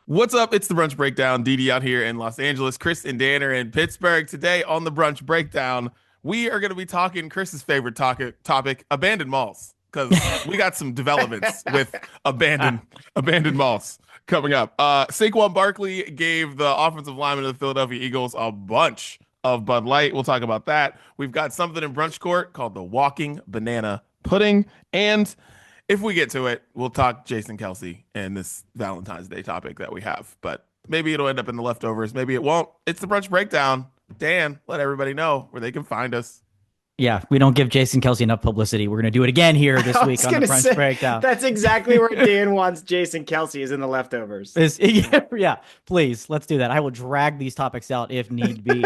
What's up? It's the Brunch Breakdown. Didi out here in Los Angeles. Chris and Dan are in Pittsburgh. Today on the Brunch Breakdown, we are going to be talking Chris's favorite topic, abandoned malls, because we got some developments with abandoned malls coming up. Saquon Barkley gave the offensive lineman of the Philadelphia Eagles a bunch of Bud Light. We'll talk about that. We've got something in Brunch Court called the Walking Banana Pudding, and if we get to it, we'll talk Jason Kelsey and this Valentine's Day topic that we have. But maybe it'll end up in the leftovers. Maybe it won't. It's the Brunch Breakdown. Dan, let everybody know where they can find us. Yeah, we don't give Jason Kelsey enough publicity. We're going to do it again here this week on the Brunch Breakdown. That's exactly where Dan wants Jason Kelsey is in the leftovers. Yeah, please, let's do that. I will drag these topics out if need be.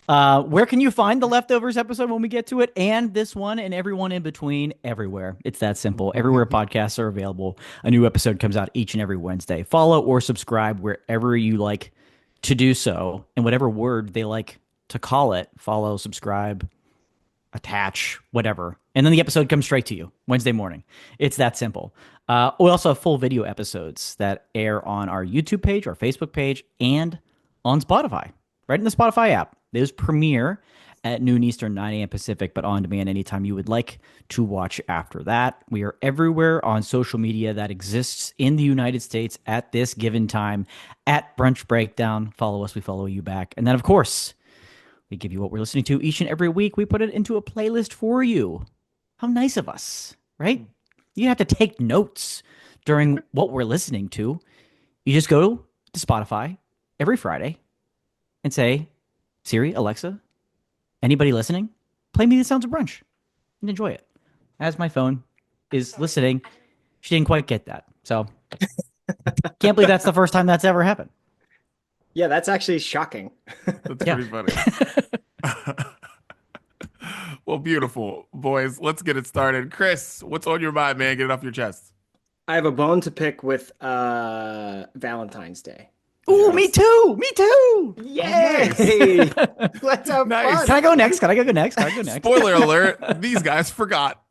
Where can you find the leftovers episode when we get to it? And this one and everyone in between, everywhere. It's that simple. Everywhere podcasts are available. A new episode comes out each and every Wednesday. Follow or subscribe wherever you like to do so, and whatever word they like to call it. Follow, subscribe, attach, whatever. And then the episode comes straight to you Wednesday morning. It's that simple. We also have full video episodes that air on our YouTube page, our Facebook page, and on Spotify, right in the Spotify app. Those premiere at noon Eastern, 9 a.m. Pacific, but on demand anytime you would like to watch after that. We are everywhere on social media that exists in the United States at this given time at Brunch Breakdown. Follow us, we follow you back. And then, of course, we give you what we're listening to each and every week. We put it into a playlist for you. How nice of us, right? You have to take notes during what we're listening to. You just go to Spotify every Friday and say, Siri, Alexa, anybody listening, play me the sounds of brunch and enjoy it. As my phone is listening, she didn't quite get that. So can't believe that's the first time that's ever happened. Yeah, that's actually shocking. That's pretty funny. Well, beautiful. Boys, let's get it started. Chris, what's on your mind, man? Get it off your chest. I have a bone to pick with Valentine's Day. Ooh, me too. Me too. Yay! Let's have fun. Can I go next? Can I go next? Spoiler alert, these guys forgot.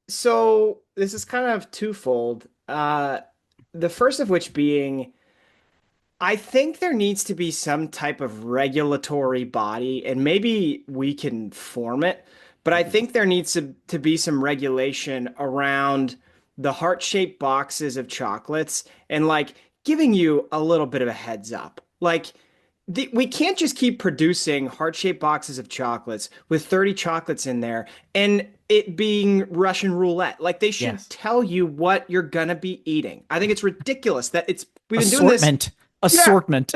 So this is kind of twofold. The first of which being, I think there needs to be some type of regulatory body, and maybe we can form it, but I think there needs to be some regulation around the heart-shaped boxes of chocolates and like giving you a little bit of a heads up. Like we can't just keep producing heart-shaped boxes of chocolates with 30 chocolates in there and it being Russian roulette. Like they should tell you what you're gonna be eating. I think it's ridiculous that we've been doing this assortment.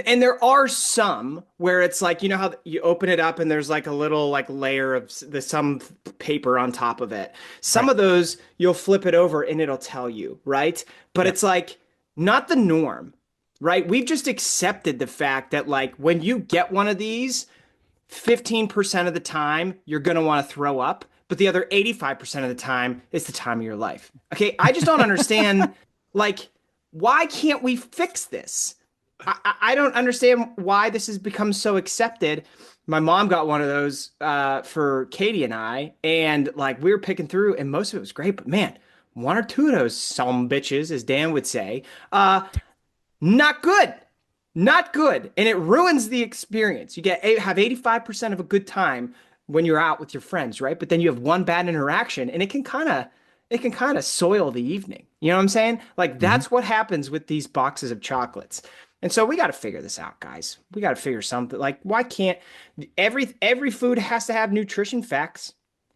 And there are some where it's like, you know how you open it up and there's like a little like layer of some paper on top of it. Some of those you'll flip it over and it'll tell you, right? But it's like not the norm, right? We've just accepted the fact that like when you get one of these, 15% of the time you're going to want to throw up, but the other 85% of the time is the time of your life. Okay, I just don't understand, like, why can't we fix this? I don't understand why this has become so accepted. My mom got one of those for Katie and I, and like we were picking through, and most of it was great. But man, one or two of those some bitches, as Dan would say, not good, not good, and it ruins the experience. You have 85% of a good time when you're out with your friends, right? But then you have one bad interaction, and it can kind of soil the evening. You know what I'm saying? Like that's what happens with these boxes of chocolates. And so we got to figure this out, guys. We got to figure something. Like, why can't every food has to have nutrition facts,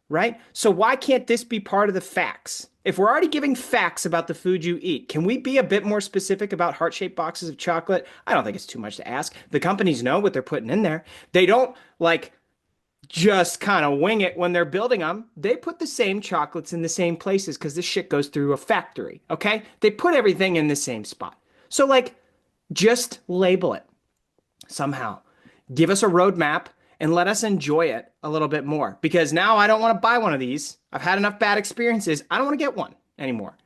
right? So why can't this be part of the facts? If we're already giving facts about the food you eat, can we be a bit more specific about heart-shaped boxes of chocolate? I don't think it's too much to ask. The companies know what they're putting in there. They don't like just kind of wing it when they're building them. They put the same chocolates in the same places because this shit goes through a factory, okay? They put everything in the same spot. So like, just label it somehow. Give us a roadmap and let us enjoy it a little bit more. Because now I don't want to buy one of these. I've had enough bad experiences. I don't want to get one anymore.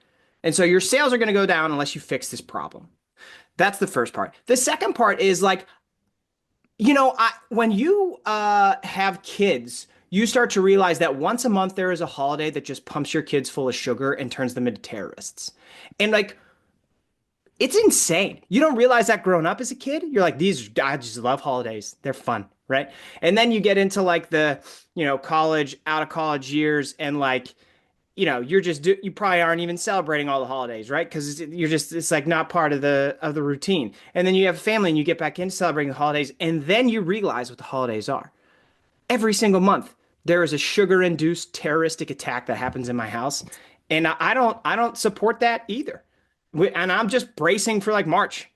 And so your sales are going to go down unless you fix this problem. That's the first part. The second part is like, when you have kids, you start to realize that once a month there is a holiday that just pumps your kids full of sugar and turns them into terrorists. And like, it's insane. You don't realize that growing up as a kid. You're like, I just love holidays. They're fun, right? And then you get into like the, college, out of college years, and like, you probably aren't even celebrating all the holidays, right? Because it's like not part of the routine. And then you have a family and you get back into celebrating the holidays, and then you realize what the holidays are. Every single month, there is a sugar-induced terroristic attack that happens in my house, and I don't support that either. And I'm just bracing for like March,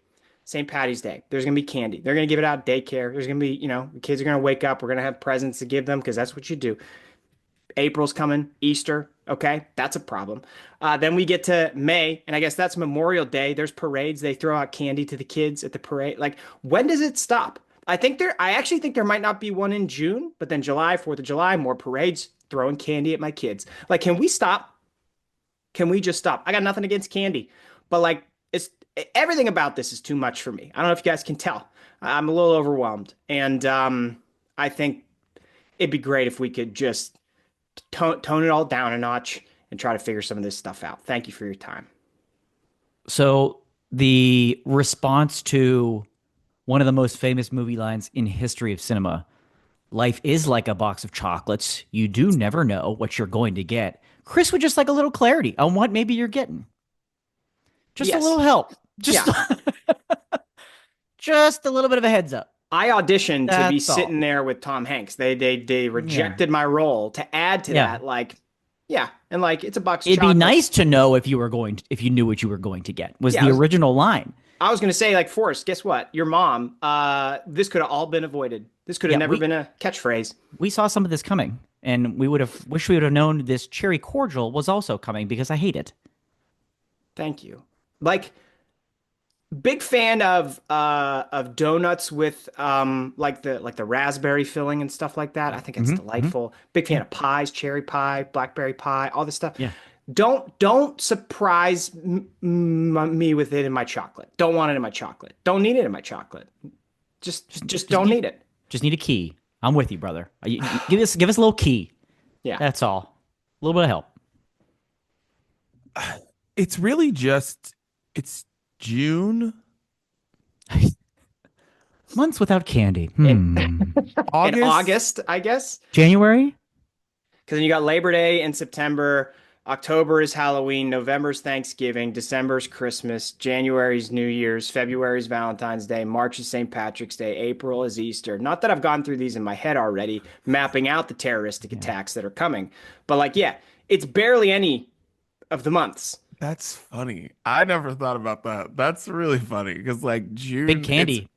St. Patty's Day. There's gonna be candy. They're gonna give it out at daycare. There's gonna be, the kids are gonna wake up. We're gonna have presents to give them because that's what you do. April's coming, Easter. Okay, that's a problem. Then we get to May, and I guess that's Memorial Day. There's parades. They throw out candy to the kids at the parade. Like, when does it stop? I actually think there might not be one in June, but then July, 4th of July, more parades, throwing candy at my kids. Like, can we stop? Can we just stop? I got nothing against candy, but like, everything about this is too much for me. I don't know if you guys can tell. I'm a little overwhelmed, and I think it'd be great if we could just tone it all down a notch and try to figure some of this stuff out. Thank you for your time. So the response to one of the most famous movie lines in history of cinema, life is like a box of chocolates. You do never know what you're going to get. Chris would just like a little clarity on what maybe you're getting. Just a little help. Just a little bit of a heads up. I auditioned to be sitting there with Tom Hanks. They rejected my role to add to that. Like, and like, it's a box of chocolates. It'd be nice to know if you knew what you were going to get. Was the original line. I was going to say, like, Forrest, guess what? Your mom, this could have all been avoided. This could have never been a catchphrase. We saw some of this coming, and we would have known this cherry cordial was also coming because I hate it. Thank you. Like, big fan of donuts with like the raspberry filling and stuff like that. I think it's delightful. Big fan of pies, cherry pie, blackberry pie, all this stuff. Yeah. Don't surprise me with it in my chocolate. Don't want it in my chocolate. Don't need it in my chocolate. Just don't need it. Just need a key. I'm with you, brother. Give us a little key. Yeah. That's all. A little bit of help. It's really just June. Months without candy. August, I guess. January? Because then you got Labor Day in September. October is Halloween. November's Thanksgiving. December's Christmas. January's New Year's. February's Valentine's Day. March is St. Patrick's Day. April is Easter. Not that I've gone through these in my head already, mapping out the terroristic attacks that are coming. But like, it's barely any of the months. That's funny. I never thought about that. That's really funny because like June, big candy.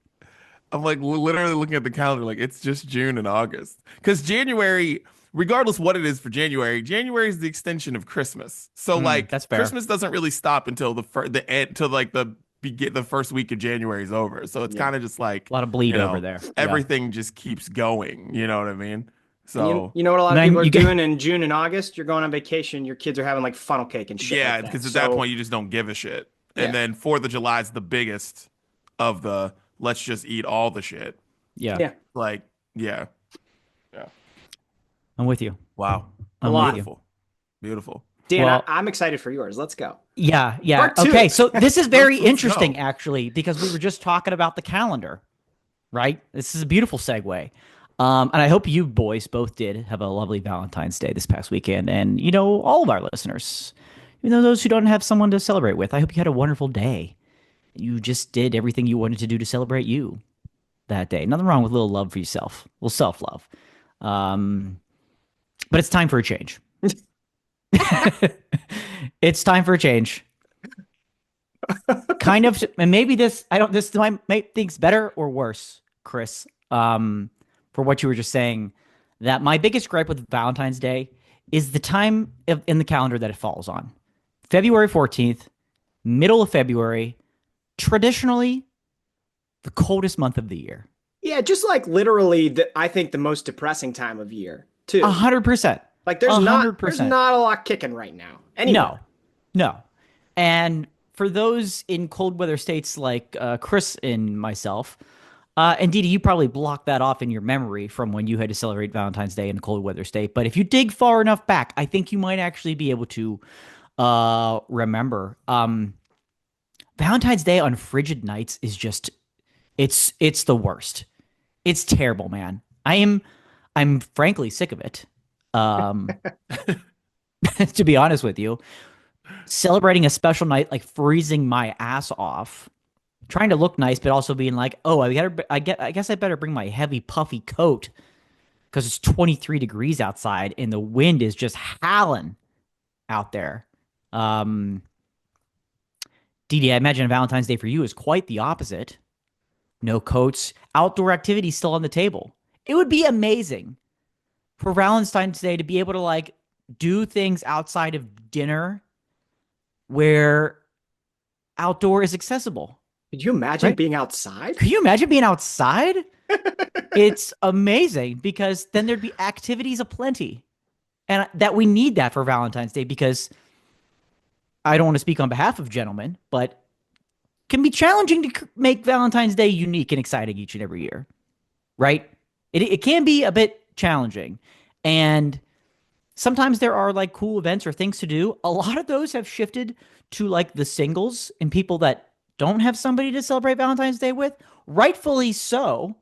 I'm like literally looking at the calendar like it's just June and August because January, regardless what it is for January is the extension of Christmas. So like that's fair. Christmas doesn't really stop until the end till like the first week of January is over. So it's kind of just like a lot of bleed over there. Everything just keeps going. You know what I mean? So you know what a lot of people are doing in June and August? You're going on vacation. Your kids are having like funnel cake and shit. Yeah, because at that point you just don't give a shit. And then 4th of July is the biggest of the let's just eat all the shit. Yeah. Like, yeah. I'm with you. Wow. Beautiful. Dan, I'm excited for yours. Let's go. Yeah. Okay, so this is very interesting, actually, because we were just talking about the calendar, right? This is a beautiful segue. And I hope you boys both did have a lovely Valentine's Day this past weekend. And, all of our listeners, those who don't have someone to celebrate with, I hope you had a wonderful day. You just did everything you wanted to do to celebrate you that day. Nothing wrong with a little love for yourself, a little self-love. But it's time for a change. It's time for a change. Kind of, and maybe this might make things better or worse, Chris. For what you were just saying, that my biggest gripe with Valentine's Day is the time in the calendar that it falls on. February 14th, middle of February, traditionally the coldest month of the year. Yeah, just like literally, I think the most depressing time of year, too. 100%. Like there's 100%. Not a lot kicking right now. Anyway. No. And for those in cold weather states like Chris and myself, And Didi, you probably blocked that off in your memory from when you had to celebrate Valentine's Day in a cold weather state. But if you dig far enough back, I think you might actually be able to remember. Valentine's Day on frigid nights is just it's the worst. It's terrible, man. I'm frankly sick of it. To be honest with you, celebrating a special night like freezing my ass off, trying to look nice, but also being like, oh, I guess I better bring my heavy puffy coat because it's 23 degrees outside and the wind is just howling out there. Didi, I imagine Valentine's Day for you is quite the opposite. No coats, outdoor activities still on the table. It would be amazing for Valentine's Day to be able to like do things outside of dinner where outdoor is accessible. Could you imagine being outside? Could you imagine being outside? It's amazing because then there'd be activities aplenty. And that we need that for Valentine's Day because I don't want to speak on behalf of gentlemen, but it can be challenging to make Valentine's Day unique and exciting each and every year, right? It can be a bit challenging. And sometimes there are like cool events or things to do. A lot of those have shifted to like the singles and people that don't have somebody to celebrate Valentine's Day with, rightfully so,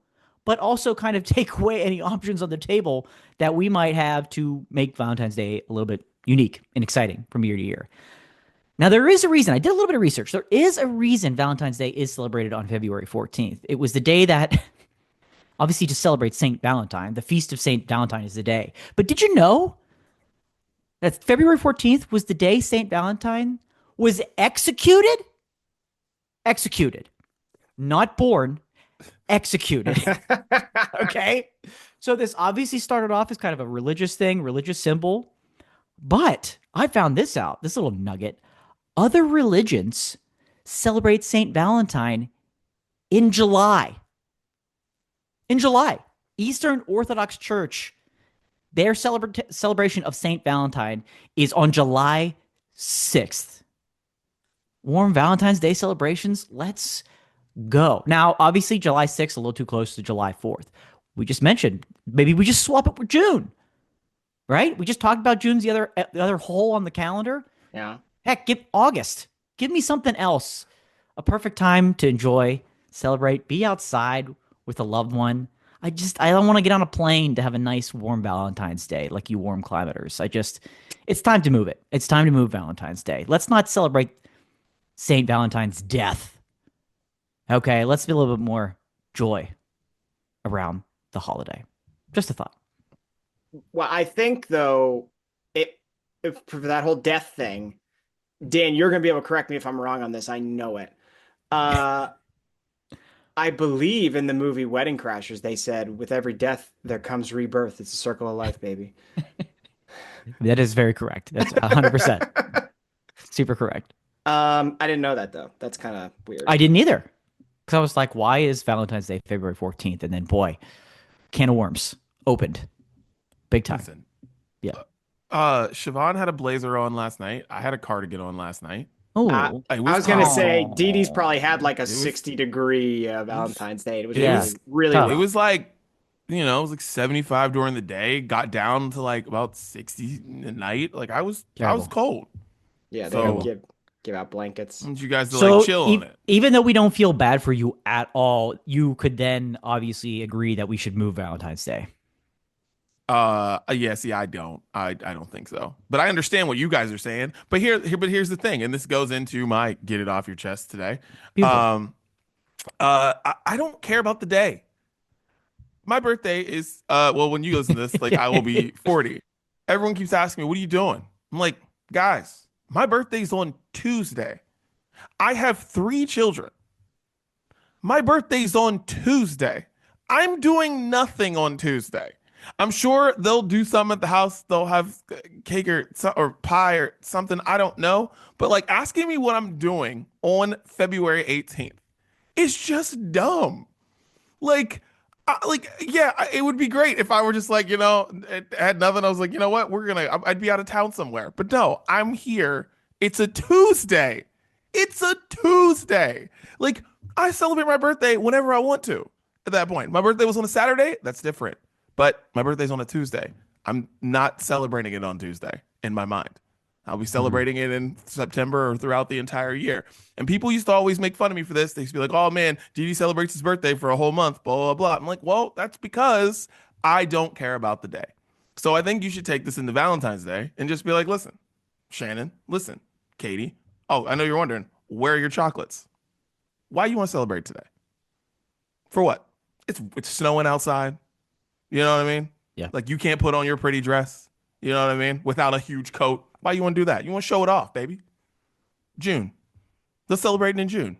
but also kind of take away any options on the table that we might have to make Valentine's Day a little bit unique and exciting from year to year. Now, there is a reason. I did a little bit of research. There is a reason Valentine's Day is celebrated on February 14th. It was the day that, obviously, to celebrate St. Valentine. The Feast of St. Valentine is the day. But did you know that February 14th was the day St. Valentine was executed? Executed. Not born, executed. Okay? So this obviously started off as kind of a religious thing, religious symbol. But I found this out, this little nugget. Other religions celebrate St. Valentine in July. In July. Eastern Orthodox Church, their celebration of St. Valentine is on July 6th. Warm Valentine's Day celebrations. Let's go. Now, obviously, July 6th, a little too close to July 4th. We just mentioned, maybe we just swap it with June, right? We just talked about June's the other hole on the calendar. Yeah. Heck, give August. Give me something else. A perfect time to enjoy, celebrate, be outside with a loved one. I don't want to get on a plane to have a nice warm Valentine's Day like you warm climaters. It's time to move it. It's time to move Valentine's Day. Let's not celebrate St. Valentine's death. Okay, let's be a little bit more joy around the holiday. Just a thought. Well, I think though, if for that whole death thing, Dan, you're going to be able to correct me if I'm wrong on this. I know it. I believe in the movie Wedding Crashers, they said, with every death, there comes rebirth. It's a circle of life, baby. That is very correct. That's 100%. Super correct. I didn't know that, though. That's kind of weird. I didn't either. Because I was like, why is Valentine's Day February 14th? And then, boy, can of worms opened. Big time. Listen, yeah. Siobhan had a blazer on last night. I had a cardigan on last night. Oh, I was going to say, Didi's probably had like a 60-degree Valentine's Day. It was really it was like, it was like 75 during the day. Got down to like about 60 at night. Like I was cold. Yeah, they don't give out blankets. And you guys like chill on it. Even though we don't feel bad for you at all, you could then obviously agree that we should move Valentine's Day. Yeah, see, I don't think so, but I understand what you guys are saying. But here's the thing, and this goes into my get it off your chest today. Beautiful. I don't care about the day. My birthday is when you listen to this, like I will be 40. Everyone keeps asking me, what are you doing? I'm like, guys, my birthday's on Tuesday. I have 3 children. My birthday's on Tuesday. I'm doing nothing on Tuesday. I'm sure they'll do something at the house. They'll have cake or pie or something. I don't know. But like asking me what I'm doing on February 18th is just dumb. It would be great if I were just like, had nothing. I was like, you know what? I'd be out of town somewhere. But no, I'm here. It's a Tuesday. Like I celebrate my birthday whenever I want to. at that point. My birthday was on a Saturday. That's different. But my birthday's on a Tuesday. I'm not celebrating it on Tuesday in my mind. I'll be celebrating it in September or throughout the entire year. And people used to always make fun of me for this. They used to be like, oh man, Didi celebrates his birthday for a whole month, blah, blah, blah. I'm like, well, that's because I don't care about the day. So I think you should take this into Valentine's Day and just be like, listen, Shannon, listen, Katie. Oh, I know you're wondering, where are your chocolates? Why you want to celebrate today? For what? It's snowing outside. You know what I mean? Yeah. Like you can't put on your pretty dress. You know what I mean? Without a huge coat. Why you want to do that? You want to show it off, baby. June. Let's celebrate it in June.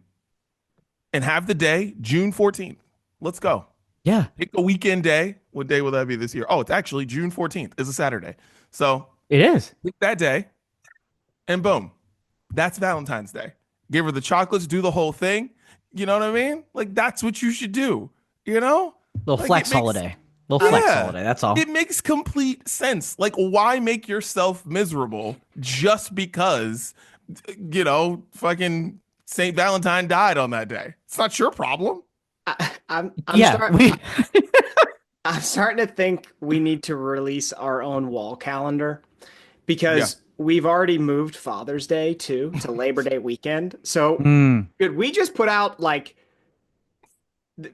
And have the day June 14th. Let's go. Yeah. Pick a weekend day. What day will that be this year? Oh, it's actually June 14th. It's a Saturday. So It is. pick that day and boom. That's Valentine's Day. Give her the chocolates, do the whole thing. You know what I mean? Like that's what you should do. You know? Little Like, flex holiday. Little flex holiday. That's all. It makes complete sense. Like, why make yourself miserable just because, you know, fucking St. Valentine died on that day? It's not your problem. I'm we starting to think we need to release our own wall calendar because we've already moved Father's Day to Labor Day weekend. So could we just put out like,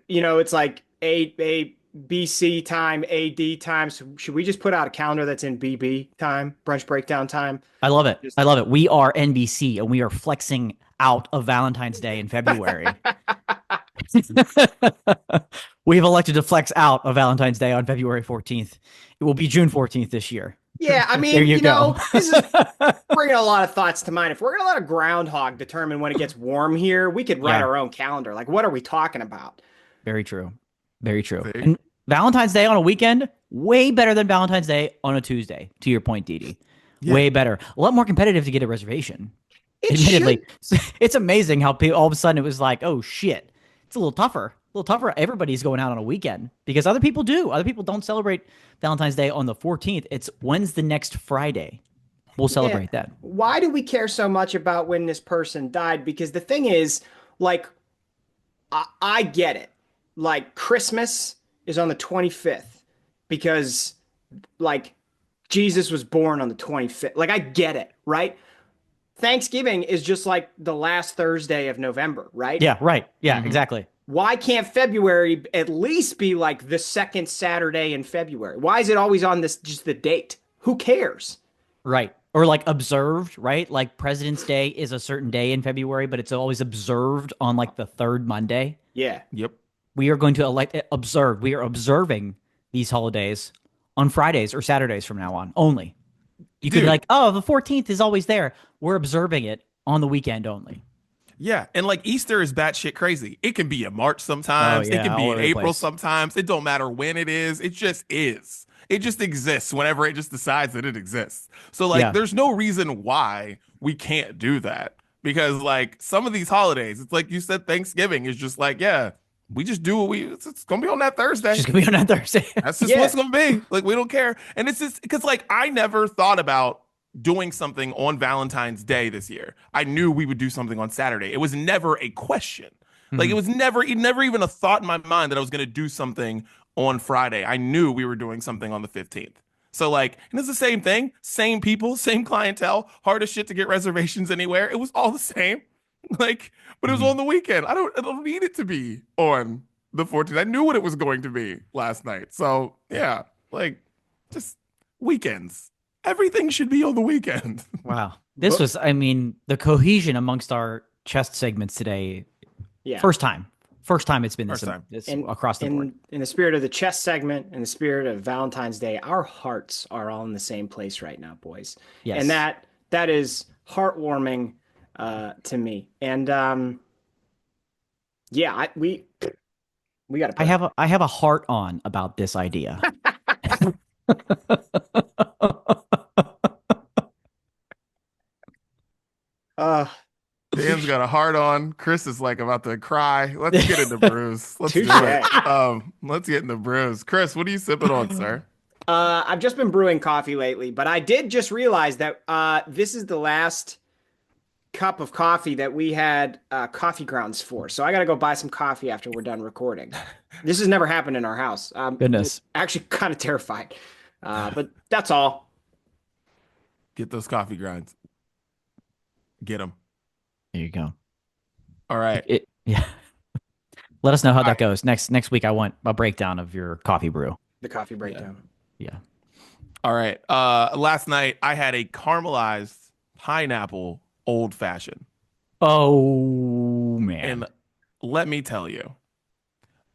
you know, it's like a BC time, AD time. So should we just put out a calendar that's in BB time, brunch breakdown time? I love it. I love it. We are NBC and we are flexing out of Valentine's Day in February. We've elected to flex out of Valentine's Day on February 14th. It will be June 14th this year. Yeah, I mean, There you you go. know, this is bringing a lot of thoughts to mind. If we're going to let a groundhog determine when it gets warm here, we could write our own calendar. Like, what are we talking about? Very true. Very true. See? And Valentine's Day on a weekend, way better than Valentine's Day on a Tuesday, to your point, Didi. Yeah. Way better. A lot more competitive to get a reservation. It Admittedly. It's amazing how all of a sudden it was like, oh shit, it's a little tougher. A little tougher. Everybody's going out on a weekend because other people do. Other people don't celebrate Valentine's Day on the 14th. It's when's the next Friday? We'll celebrate that. Why do we care so much about when this person died? Because the thing is, like, I get it. Like, Christmas is on the 25th because, like, Jesus was born on the 25th. Like, I get it, right? Thanksgiving is just like the last Thursday of November, right? Yeah, right. Yeah, exactly. Why can't February at least be like the second Saturday in February? Why is it always on this, just the date? Who cares? Right. Or like observed, right? Like President's Day is a certain day in February, but it's always observed on like the third Monday. Yeah. Yep. We are going to observe. We are observing these holidays on Fridays or Saturdays from now on only. You could be like, oh, the 14th is always there. We're observing it on the weekend only. Yeah. And like Easter is batshit crazy. It can be in March sometimes. Oh, yeah, it can be all in over the April place. sometimes. It don't matter when it is. It just is. It just exists whenever it just decides that it exists. So like there's no reason why we can't do that. Because like some of these holidays, it's like you said, Thanksgiving is just like, yeah, we just do what it's gonna be on that Thursday. It's going to be on that Thursday. That's just what it's gonna be. Like, we don't care. And it's just because like I never thought about doing something on Valentine's Day this year. I knew we would do something on Saturday. It was never a question. Like it was never even a thought in my mind that I was gonna do something on Friday. I knew we were doing something on the 15th. So like, and it's the same thing, same people, same clientele, hard as shit to get reservations anywhere. It was all the same. Like, but it was on the weekend. I don't need it to be on the 14th. I knew what it was going to be last night. So yeah, like just weekends. Everything should be on the weekend. Wow. This was, I mean, the cohesion amongst our chest segments today. Yeah. First time it's been this And across the board. In the spirit of the chess segment, in the spirit of Valentine's Day, our hearts are all in the same place right now, boys. Yes. And that is heartwarming to me. And we got to. I have a heart on about this idea. Dan's got a heart on. Chris is like about to cry. Let's get into brews. Let's do Touche. it. Let's get into brews. Chris, what are you sipping on, sir? I've just been brewing coffee lately, but I did just realize that this is the last cup of coffee that we had coffee grounds for. So I got to go buy some coffee after we're done recording. This has never happened in our house. Goodness. Actually kind of terrified. But that's all. Get those coffee grinds. Get them. There you go. All right. Yeah. Let us know how that goes. Next week, I want a breakdown of your coffee brew. The coffee breakdown. Yeah. All right. Last night I had a caramelized pineapple old fashioned. Oh man. And let me tell you,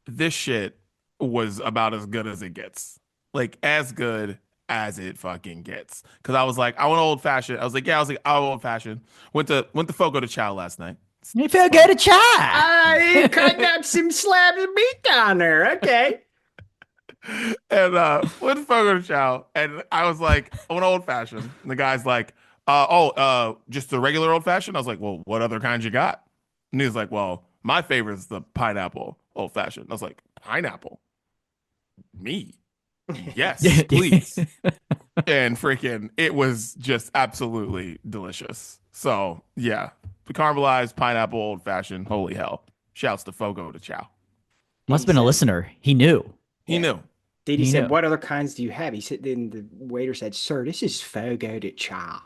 this shit was about as good as it gets. Like as good as it fucking gets. Cause I was like, I want old fashioned. I was like, I want old fashioned. Went to Fogo de Chao last night. You feel good to chat. I cut out some slabs of meat down there. Okay. And went to Fogo de Chao, and I was like, I want old fashioned. And the guy's like, just the regular old fashioned. I was like, well, what other kind you got? And he was like, well, my favorite is the pineapple old fashioned. I was like, pineapple? Me? Yes, please. And freaking, it was just absolutely delicious. So yeah, the caramelized pineapple old fashioned. Holy hell! Shouts to Fogo de Chao. Must have been a listener. He knew. He knew. Didi said, what other kinds do you have? He said, then the waiter said, sir, this is Fogo de Chao.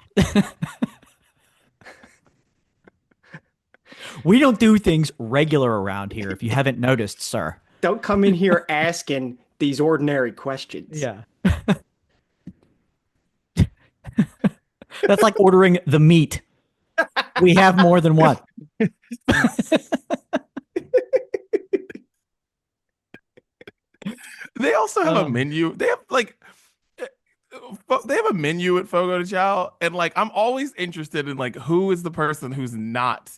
We don't do things regular around here, if you haven't noticed, sir. Don't come in here asking these ordinary questions. Yeah. That's like ordering the meat. We have more than one. They also have a menu. They have a menu at Fogo de Chao, and like I'm always interested in like who is the person who's not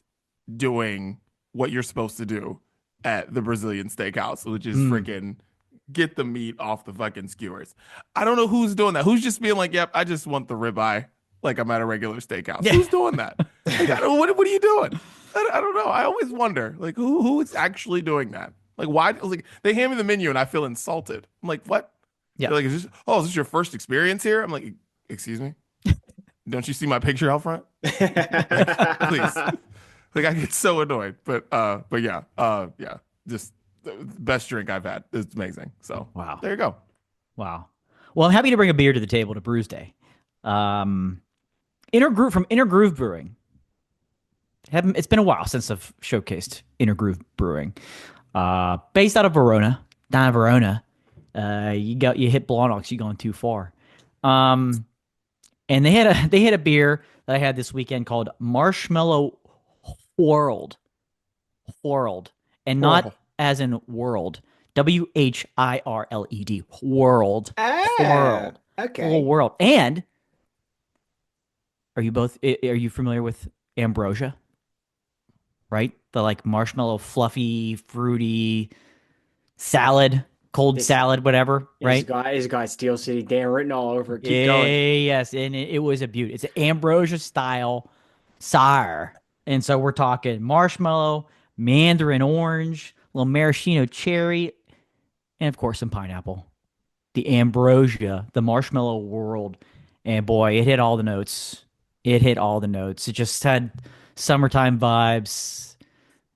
doing what you're supposed to do at the Brazilian steakhouse, which is freaking get the meat off the fucking skewers. I don't know who's doing that. Who's just being like, yep, I just want the ribeye like I'm at a regular steakhouse. Yeah. Who's doing that? Like, what are you doing? I don't know. I always wonder like who is actually doing that. Like why? Like they hand me the menu and I feel insulted. I'm like, what? Yeah. They're like, is this your first experience here? I'm like, excuse me. Don't you see my picture out front? Like, please. Like I get so annoyed. But yeah, just the best drink I've had. It's amazing. So wow, there you go. Wow. Well, I'm happy to bring a beer to the table to Brews Day. Inner Groove Brewing. It's been a while since I've showcased Inner Groove Brewing. Based out of Verona, down in Verona. You hit Blawnox, you're going too far. And they had a beer that I had this weekend called Marshmallow World, and not as in world. WHIRLED. World. World. Okay. Whole world. And are you familiar with ambrosia? Right? The like marshmallow, fluffy, fruity salad, cold salad, whatever, right? He's got Steel City Dan written all over it. Keep going. Yes, and it was a beauty. It's an ambrosia style sour. And so we're talking marshmallow, mandarin orange, little maraschino cherry, and of course some pineapple. The ambrosia, the marshmallow world. And boy, it hit all the notes. It just had summertime vibes.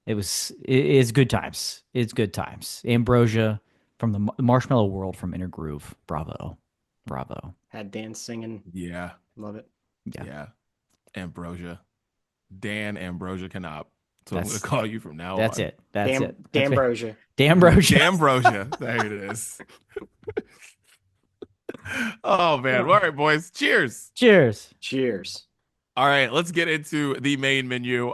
It's good times. It's good times. Ambrosia from the Marshmallow World from Inner Groove. Bravo. Had Dan singing. Yeah. Love it. Yeah. Ambrosia. Dan Ambrosia Canop. So I'm going to call you from now on. That's it. D'Ambrosia. D'Ambrosia. There it is. Oh, man. All right, boys. Cheers. All right, let's get into the main menu.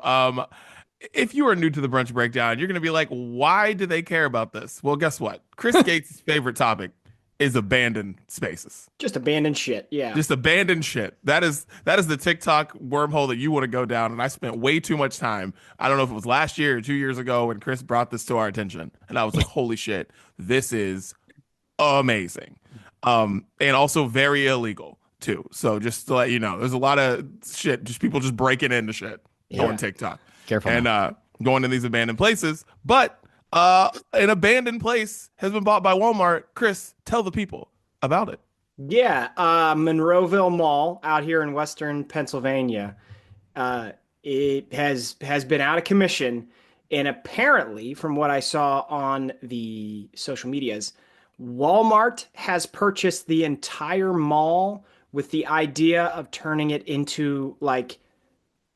If you are new to the Brunch Breakdown, you're going to be like, why do they care about this? Well, guess what? Chris Gates' favorite topic is abandoned spaces. Just abandoned shit. Yeah. Just abandoned shit. That is the TikTok wormhole that you want to go down. And I spent way too much time. I don't know if it was last year or 2 years ago when Chris brought this to our attention. And I was like, holy shit, this is amazing. And also very illegal too. So just to let you know, there's a lot of shit, just people just breaking into shit on TikTok. Careful. And going to these abandoned places. But an abandoned place has been bought by Walmart. Chris, tell the people about it. Yeah, Monroeville Mall out here in Western Pennsylvania. it has been out of commission. And apparently, from what I saw on the social medias, Walmart has purchased the entire mall with the idea of turning it into like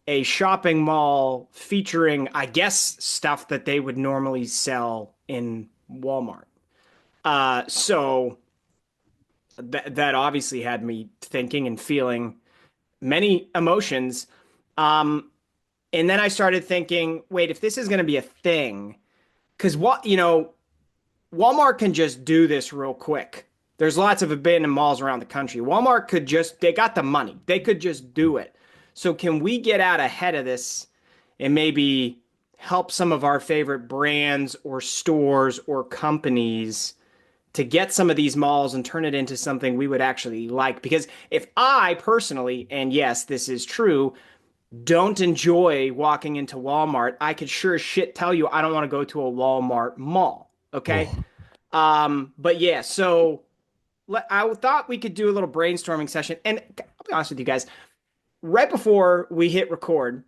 a shopping mall featuring, I guess, stuff that they would normally sell in Walmart. So that obviously had me thinking and feeling many emotions. And then I started thinking, wait, if this is going to be a thing, because Walmart can just do this real quick. There's lots of abandoned malls around the country. Walmart could they got the money. They could just do it. So can we get out ahead of this and maybe help some of our favorite brands or stores or companies to get some of these malls and turn it into something we would actually like? Because if I personally, and yes, this is true, don't enjoy walking into Walmart, I could sure as shit tell you I don't want to go to a Walmart mall. Okay. But yeah, so I thought we could do a little brainstorming session. And I'll be honest with you guys, right before we hit record,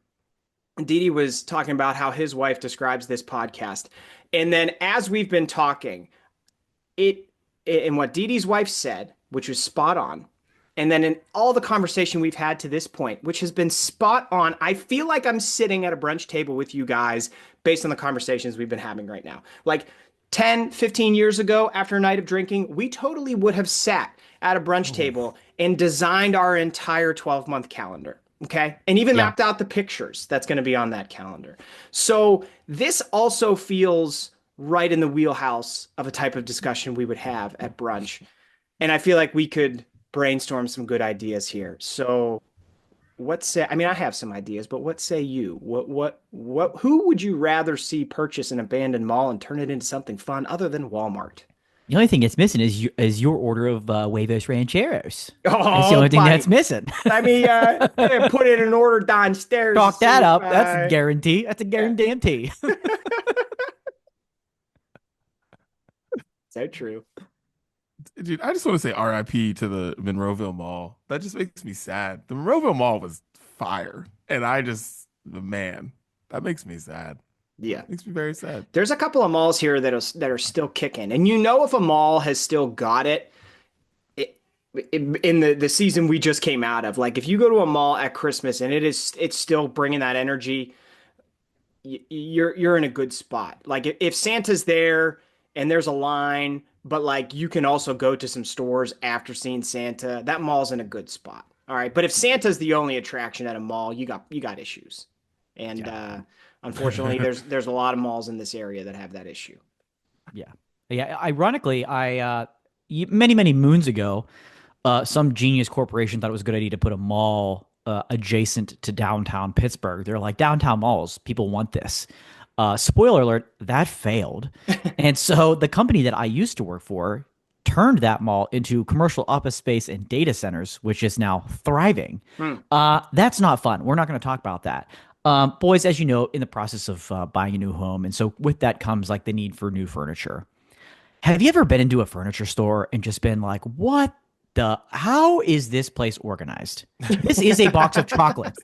Didi was talking about how his wife describes this podcast. And then as we've been talking, and what Didi's wife said, which was spot on, and then in all the conversation we've had to this point, which has been spot on, I feel like I'm sitting at a brunch table with you guys based on the conversations we've been having right now. Like 10, 15 years ago, after a night of drinking, we totally would have sat at a brunch table and designed our entire 12-month calendar. Okay. And even mapped out the pictures that's going to be on that calendar. So this also feels right in the wheelhouse of a type of discussion we would have at brunch. And I feel like we could brainstorm some good ideas here. So I have some ideas, but what say you? Who would you rather see purchase an abandoned mall and turn it into something fun other than Walmart? The only thing that's missing is your order of huevos rancheros. Oh, that's the only thing that's missing. Let me put in an order downstairs. Talk that up. That's a guarantee. That's a guarantee. So true. Dude, I just want to say RIP to the Monroeville Mall. That just makes me sad. The Monroeville Mall was fire. And that makes me sad. Yeah. Makes me very sad. There's a couple of malls here that are still kicking. And if a mall has still got it in the season we just came out of, like if you go to a mall at Christmas and it's still bringing that energy, you're in a good spot. Like if Santa's there and there's a line, but like you can also go to some stores after seeing Santa, that mall's in a good spot. All right. But if Santa's the only attraction at a mall, you got issues. And unfortunately, there's a lot of malls in this area that have that issue. Yeah. Ironically, many moons ago, some genius corporation thought it was a good idea to put a mall adjacent to downtown Pittsburgh. They're like, downtown malls, people want this. Spoiler alert, that failed. And so the company that I used to work for turned that mall into commercial office space and data centers, which is now thriving. That's not fun. We're not going to talk about that. Boys, as you know, in the process of buying a new home. And so with that comes like the need for new furniture. Have you ever been into a furniture store and just been like, how is this place organized? This is a box of chocolates.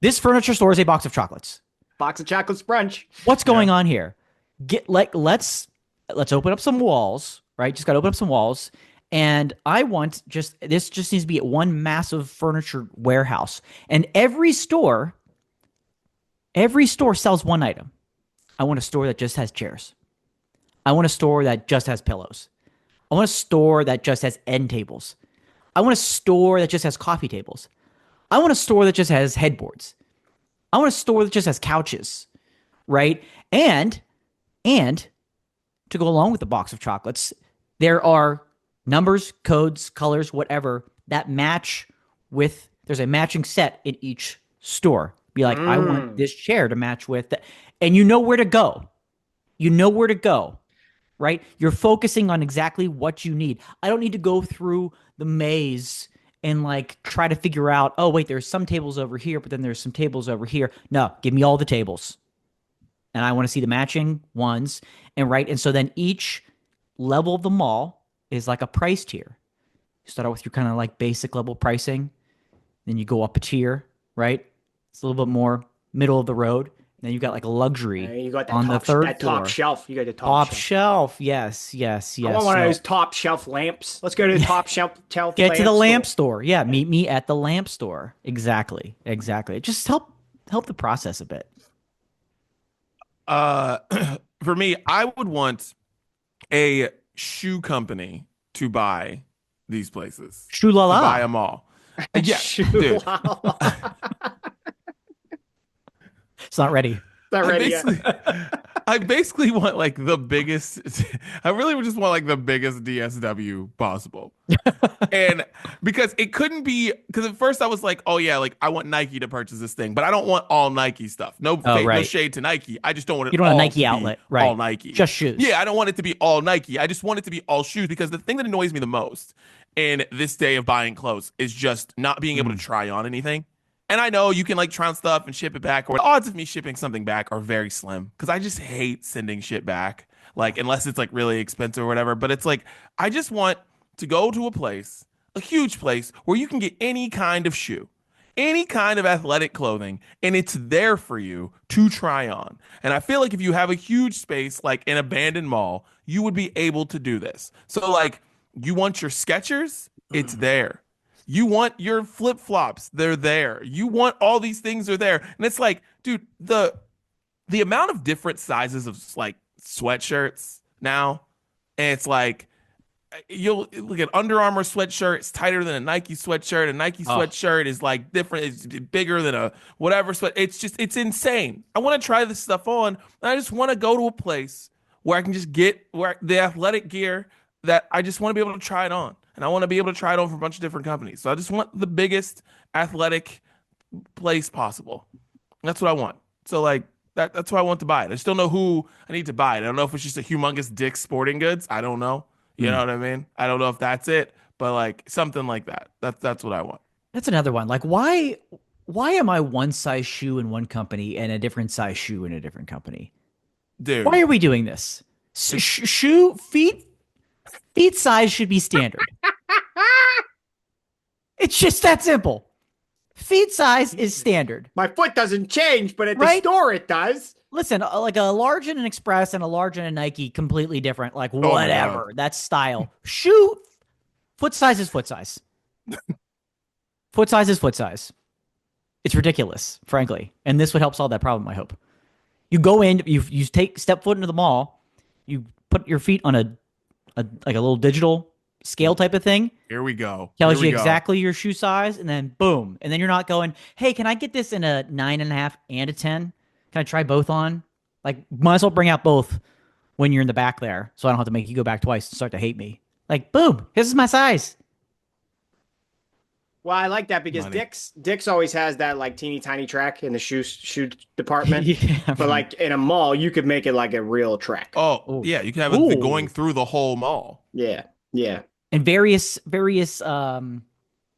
This furniture store is a box of chocolates. Box of chocolates brunch. What's going on here? Let's open up some walls, right? Just got to open up some walls. And this just needs to be one massive furniture warehouse. And every store sells one item. I want a store that just has chairs. I want a store that just has pillows. I want a store that just has end tables. I want a store that just has coffee tables. I want a store that just has headboards. I want a store that just has couches, right? And to go along with the box of chocolates, there are numbers, codes, colors, whatever that match with. There's a matching set in each store. Be like, I want this chair to match with that. And you know where to go. Right? You're focusing on exactly what you need. I don't need to go through the maze and like try to figure out, oh, wait, there's some tables over here, but then there's some tables over here. No, give me all the tables. And I want to see the matching ones. And so then each level of the mall is like a price tier. You start out with your kind of like basic level pricing. Then you go up a tier, right? It's a little bit more middle of the road. And then you've got like a luxury You got that on the third that floor. top shelf. You got the Top top shelf. shelf. Yes, yes, yes. I want one of So those top shelf lamps. Let's go to the top shelf. get to the lamp store. Yeah, meet me at the lamp store. Exactly, exactly. Just help the process a bit. For me, I would want a shoe company to buy these places. Shoo la To buy la. them all. Yeah, dude. It's not ready. Not I ready basically, I basically want like the biggest. I really would just want like the biggest DSW possible, and because it couldn't be. Because at first I was like, oh yeah, like I want Nike to purchase this thing, but I don't want all Nike stuff. No, no right. shade to Nike. I just don't want it. You don't want a all Nike to be outlet, right? All Nike, Just shoes. Yeah, I don't want it to be all Nike. I just want it to be all shoes because the thing that annoys me the most in this day of buying clothes is just not being able to try on anything. And I know you can like try on stuff and ship it back, or the odds of me shipping something back are very slim because I just hate sending shit back, like unless it's like really expensive or whatever. But it's like I just want to go to a place, a huge place where you can get any kind of shoe, any kind of athletic clothing, and it's there for you to try on. And I feel like if you have a huge space like an abandoned mall, you would be able to do this. So like you want your Skechers, it's there. You want your flip-flops, they're there. You want all these things are there. And it's like, dude, the amount of different sizes of like sweatshirts now, and it's like you'll look at Under Armour sweatshirt, it's tighter than a Nike sweatshirt. A Nike sweatshirt is like different, it's bigger than a whatever sweat. It's insane. I want to try this stuff on, and I just want to go to a place where I can just get where the athletic gear that I just want to be able to try it on. And I want to be able to try it on for a bunch of different companies. So I just want the biggest athletic place possible. That's what I want. So like that's why I want to buy it. I just don't know who I need to buy it. I don't know if it's just a humongous Dick's Sporting Goods. I don't know. You know what I mean? I don't know if that's it, but like something like that. That's what I want. That's another one. Like why am I one size shoe in one company and a different size shoe in a different company? Dude. Why are we doing this? Shoe feet size should be standard. It's just that simple. Feet size is standard. My foot doesn't change, but at the store it does. Listen, like a large in an Express and a large in a Nike, completely different. Like whatever. That's style. Shoe, foot size is foot size. Foot size is foot size. It's ridiculous, frankly. And this would help solve that problem, I hope. You go in, you step foot into the mall, you put your feet on a little digital scale type of thing. Here we go. Tells you exactly your shoe size, and then boom. And then you're not going, hey, can I get this in a 9.5 and a 10? Can I try both on? Like, might as well bring out both when you're in the back there, so I don't have to make you go back twice and start to hate me. Like, boom, this is my size. Well, I like that because Dick's always has that like teeny tiny track in the shoe department. Yeah, but like in a mall, you could make it like a real track. Oh, yeah, you can have it going through the whole mall. Yeah, yeah. And various you want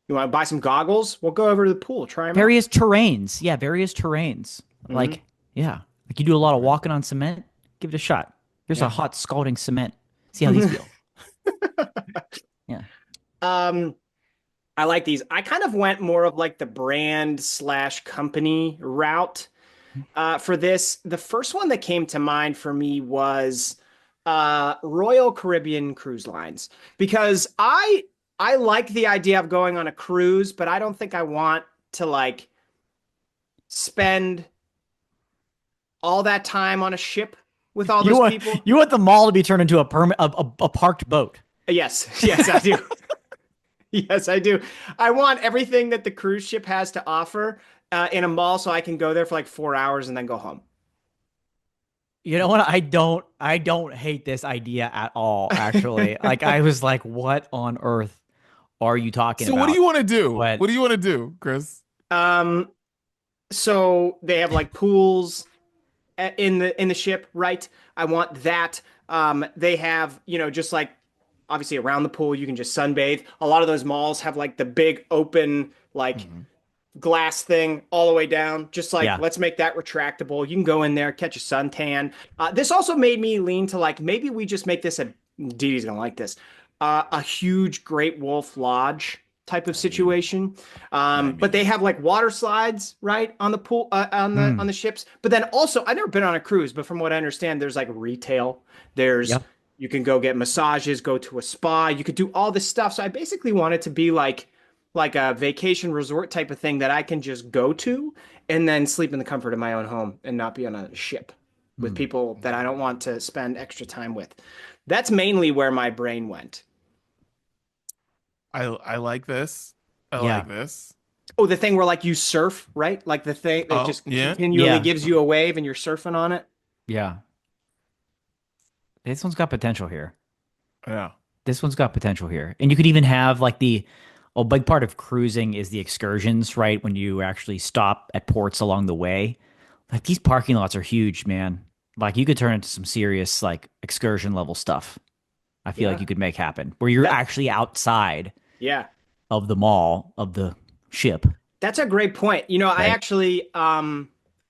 to buy some goggles? We'll go over to the pool, try them various terrains. Yeah, various terrains. Like, yeah. Like you do a lot of walking on cement, give it a shot. Here's a hot scalding cement. See how these feel. Yeah. I like these. I kind of went more of like the brand / company route for this. The first one that came to mind for me was Royal Caribbean Cruise Lines, because I like the idea of going on a cruise, but I don't think I want to like spend all that time on a ship with all those people. You want the mall to be turned into a parked boat. Yes, I do. Yes, I do. I want everything that the cruise ship has to offer in a mall, so I can go there for like 4 hours and then go home. You know what? I don't hate this idea at all, actually. Like, I was like, what on earth are you talking about? So what do you want to do? What do you want to do, Chris? So they have like pools in the ship, right? I want that. They have, just like obviously around the pool, you can just sunbathe. A lot of those malls have like the big open, like glass thing all the way down. Just like, let's make that retractable. You can go in there, catch a suntan. This also made me lean to like, maybe we just make this Didi's going to like this, a huge Great Wolf Lodge type of situation. But they have like water slides, right, on the pool, on the ships. But then also, I've never been on a cruise, but from what I understand, there's like retail. There's you can go get massages, go to a spa. You could do all this stuff. So I basically want it to be like a vacation resort type of thing that I can just go to and then sleep in the comfort of my own home and not be on a ship with people that I don't want to spend extra time with. That's mainly where my brain went. I like this. I like this. Oh, the thing where like you surf, right? Like the thing that just continually gives you a wave and you're surfing on it. Yeah. This one's got potential here. Yeah. This one's got potential here. And you could even have like a big part of cruising is the excursions, right? When you actually stop at ports along the way. Like these parking lots are huge, man. Like you could turn into some serious like excursion level stuff. I feel like you could make happen where you're actually outside of the mall of the ship. That's a great point. You know, right? I actually I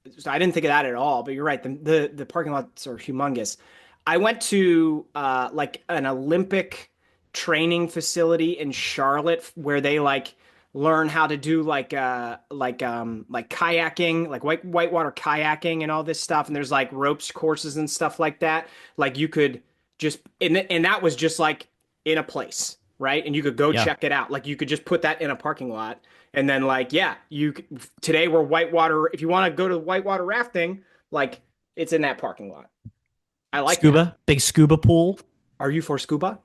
didn't think of that at all, but you're right. The parking lots are humongous. I went to like an Olympic training facility in Charlotte where they like learn how to do like kayaking, like whitewater kayaking and all this stuff. And there's like ropes courses and stuff like that. Like you could just and that was just like in a place, right? And you could go check it out. Like you could just put that in a parking lot, and then like today we're whitewater. If you want to go to whitewater rafting, like it's in that parking lot. I like scuba, big scuba pool. Are you for scuba?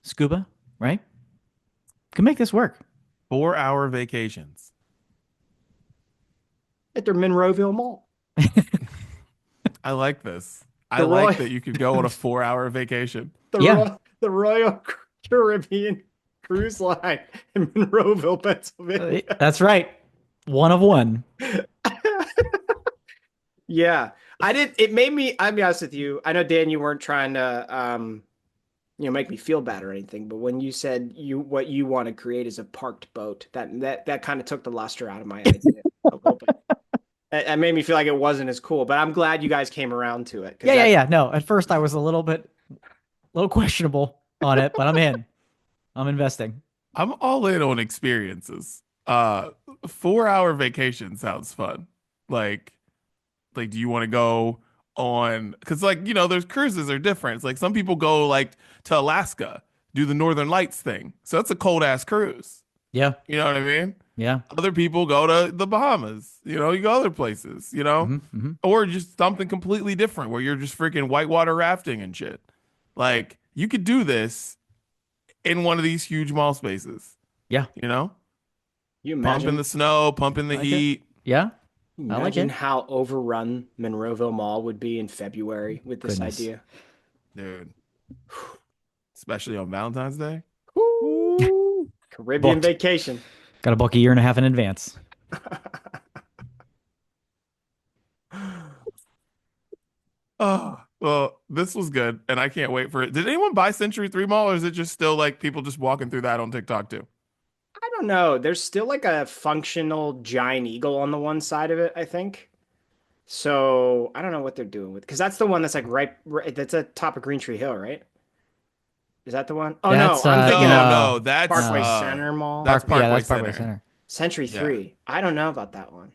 Scuba, right? Can make this work. 4-hour vacations at their Monroeville Mall. I like this. I like that you could go on a 4-hour vacation. The Royal Caribbean Cruise Line in Monroeville, Pennsylvania. That's right. One of one. Yeah. It made me, I'll be honest with you. I know, Dan, you weren't trying to, make me feel bad or anything, but when you said what you want to create is a parked boat, that kind of took the luster out of my idea a little bit. It made me feel like it wasn't as cool, but I'm glad you guys came around to it. Yeah. No, at first I was a little questionable on it, but I'm in. I'm investing. I'm all in on experiences. 4-hour vacation sounds fun. Like, do you want to go on? Because there's cruises are different. It's like some people go like to Alaska, do the Northern Lights thing. So that's a cold ass cruise. Yeah. You know what I mean? Yeah. Other people go to the Bahamas, you go other places, or just something completely different where you're just freaking whitewater rafting and shit. Like you could do this in one of these huge mall spaces. Yeah. You imagine pump in the snow, pump in the heat. Yeah. Imagine how overrun Monroeville Mall would be in February with this idea. Dude. Especially on Valentine's Day. Ooh. Caribbean vacation. Got to book a year and a half in advance. Oh, well, this was good, and I can't wait for it. Did anyone buy Century 3 Mall, or is it just still like people just walking through that on TikTok too? I don't know. There's still like a functional giant eagle on the one side of it, I think. So I don't know what they're doing with, because that's the one that's like right that's at top of Green Tree Hill, right? Is that the one? Oh, that's, no, I'm thinking no, that's Parkway Center Mall. That's Parkway Center. Center. Century 3. I don't know about that one.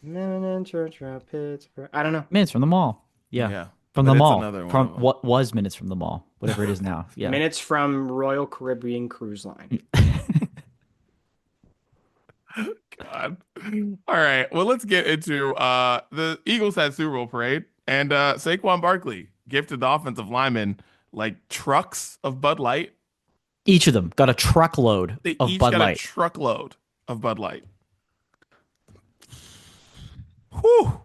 Pittsburgh. I don't know. Minutes from the mall. Yeah. From the mall. From what was minutes from the mall, whatever it is now. Yeah. Minutes from Royal Caribbean Cruise Line. God. All right. Well, let's get into the Eagles had Super Bowl parade, and Saquon Barkley gifted the offensive linemen like trucks of Bud Light. Each of them got a truckload of Bud Light. Each got a truckload of Bud Light. Whew.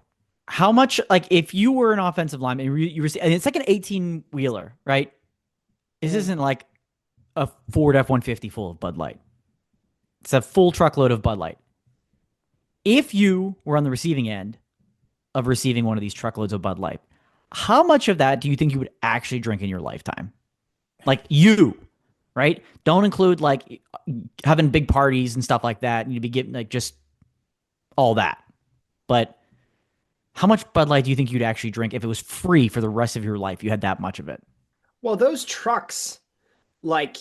How much, like, if you were an offensive lineman, and it's like an 18-wheeler, right? This isn't like a Ford F-150 full of Bud Light. It's a full truckload of Bud Light. If you were on the receiving end of receiving one of these truckloads of Bud Light, how much of that do you think you would actually drink in your lifetime? Like you, right? Don't include like having big parties and stuff like that. And you'd be getting like just all that. But how much Bud Light do you think you'd actually drink if it was free for the rest of your life? You had that much of it. Well, those trucks, like,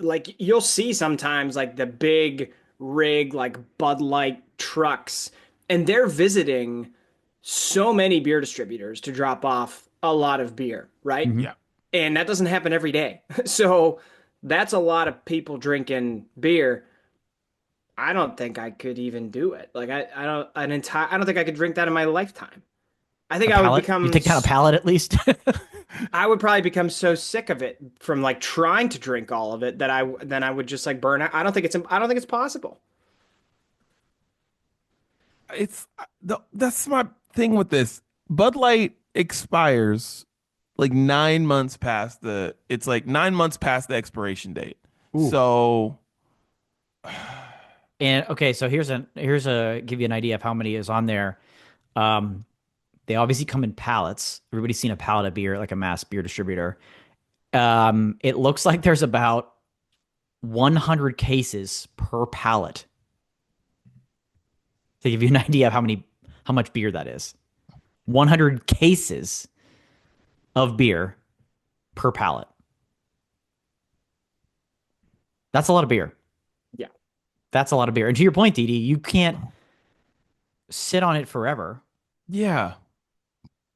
like you'll see sometimes like the big rig like Bud Light trucks, and they're visiting so many beer distributors to drop off a lot of beer, right? Mhm. Yeah. And that doesn't happen every day. So that's a lot of people drinking beer. I don't think I could even do it. Like I don't think I could drink that in my lifetime. I A think I would pallet? You become take down a pallet at least? I would probably become so sick of it from like trying to drink all of it that I would just like burn out. I don't think it's possible. It's that's my thing with this. Bud Light expires like 9 months past the. It's like 9 months past the expiration date. Ooh. So And okay, so here's a give you an idea of how many is on there. Um, they obviously come in pallets. Everybody's seen a pallet of beer, like a mass beer distributor. It looks like there's about 100 cases per pallet. To give you an idea of how much beer that is. 100 cases of beer per pallet. That's a lot of beer. Yeah. That's a lot of beer. And to your point, Didi, you can't sit on it forever. yeah,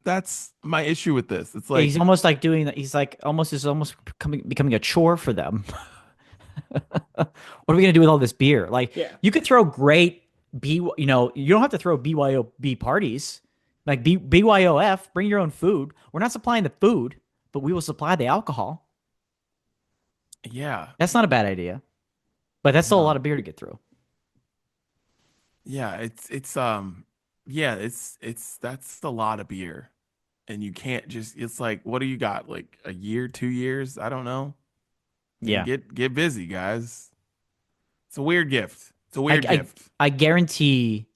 that's my issue with this. It's Yeah, like he's almost like doing that. He's like almost becoming a chore for them. What are we gonna do with all this beer? Like, Yeah. you could throw great you don't have to throw BYOB parties. Like BYOF, bring your own food. We're not supplying the food, but we will supply the alcohol. yeah, That's not a bad idea, but that's still a No. lot of beer to get through. yeah. Yeah, it's that's a lot of beer, and you can't just. It's like, what do you got? Like a year, 2 years? I don't know. And Yeah. get busy, guys. It's a weird gift. It's a I, weird I, gift. I guarantee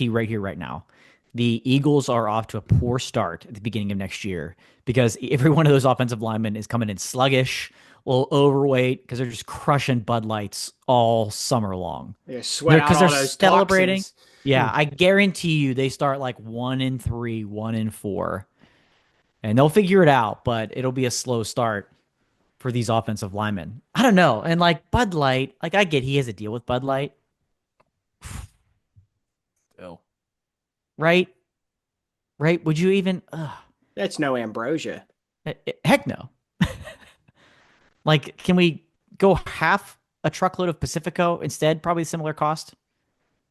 right here, right now, the Eagles are off to a poor start at the beginning of next year because every one of those offensive linemen is coming in sluggish, a little overweight because they're just crushing Bud Lights all summer long. Yeah, sweat out Because all they're those celebrating. toxins. Yeah, I guarantee you they start like 1-3, 1-4, and they'll figure it out, but it'll be a slow start for these offensive linemen. I don't know. And like Bud Light, like I get he has a deal with Bud Light, Still. right? Right? Would you even? That's no ambrosia. Heck no. Like, can we go half a truckload of Pacifico instead? Probably similar cost,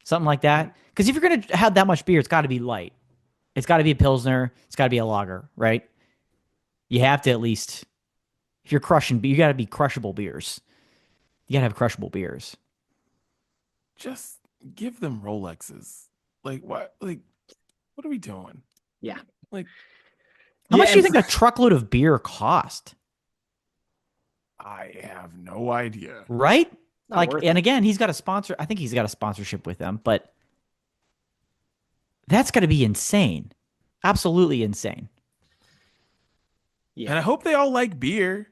something like that. Because if you're gonna have that much beer, it's got to be light. It's got to be a pilsner. It's got to be a lager, right? You have to at least, if you're crushing, you got to be crushable beers. You got to have crushable beers. Just give them Rolexes. Like what? Like what are we doing? Yeah. Like How Yeah, much do you and think a truckload of beer cost? I have no idea. Right? Not Like, worth and it. again, he's got a sponsor. I think he's got a sponsorship with them, but that's got to be insane. Absolutely insane. And Yeah. I hope they all like beer.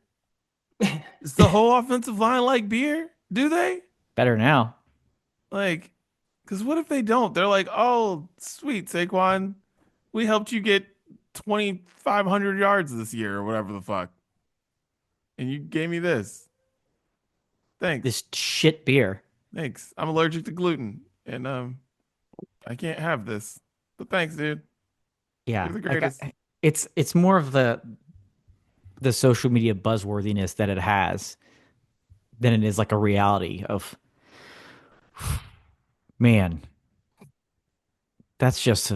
Does the whole offensive line like beer? Do they? Better now. Like, because what if they don't? They're like, oh, sweet, Saquon, we helped you get 2,500 yards this year or whatever the fuck. And you gave me this. Thanks. This shit beer. Thanks. I'm allergic to gluten. And I can't have this. But thanks, dude. Yeah. You're the Like, greatest. it's more of the social media buzzworthiness that it has than it is like a reality of, man, that's just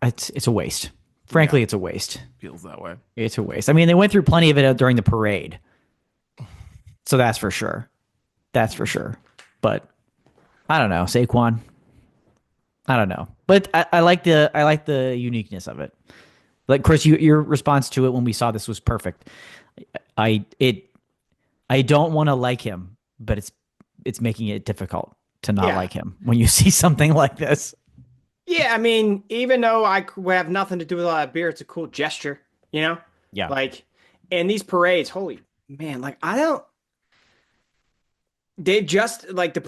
it's a waste. Frankly, Yeah. it's a waste. Feels that way. It's a waste. I mean, they went through plenty of it during the parade. So that's for sure. That's for sure. But I don't know, Saquon. I don't know. But I like the uniqueness of it. Like Chris, your response to it when we saw this was perfect. I don't want to like him, but it's making it difficult to not Yeah. like him when you see something like this. Yeah, I mean, even though have nothing to do with a lot of beer, it's a cool gesture, you know? Yeah. Like, and these parades, holy man, like I don't. They just like the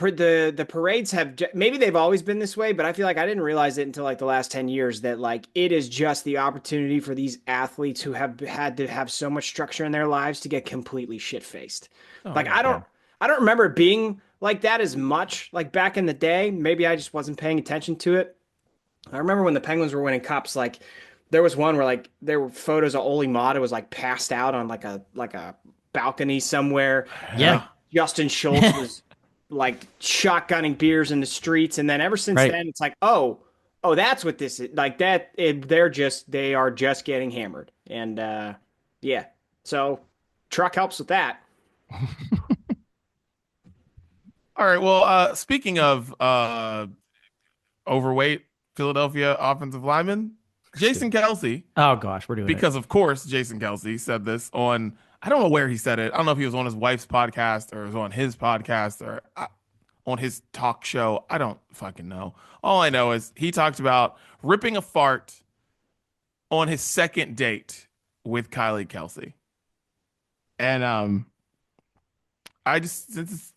parades have maybe they've always been this way, but I feel like I didn't realize it until like the last 10 years that like it is just the opportunity for these athletes who have had to have so much structure in their lives to get completely shit faced. Oh, Like yeah. I don't remember it being like that as much like back in the day. Maybe I just wasn't paying attention to it. I remember when the Penguins were winning cups, like there was one where like there were photos of Oli Mata was like passed out on like a balcony somewhere. Yeah. Like Justin Schultz was like shotgunning beers in the streets, and then ever since Right. then, it's like, oh, that's what this is. Like that, they are just getting hammered, and yeah. So truck helps with that. All right. Well, speaking of overweight Philadelphia offensive lineman, Jason Kelsey, Oh gosh, we're doing it. because of course Jason Kelsey said this on, I don't know where he said it. I don't know if he was on his wife's podcast or it was on his podcast or on his talk show. I don't fucking know. All I know is he talked about ripping a fart on his second date with Kylie Kelsey. And I just, since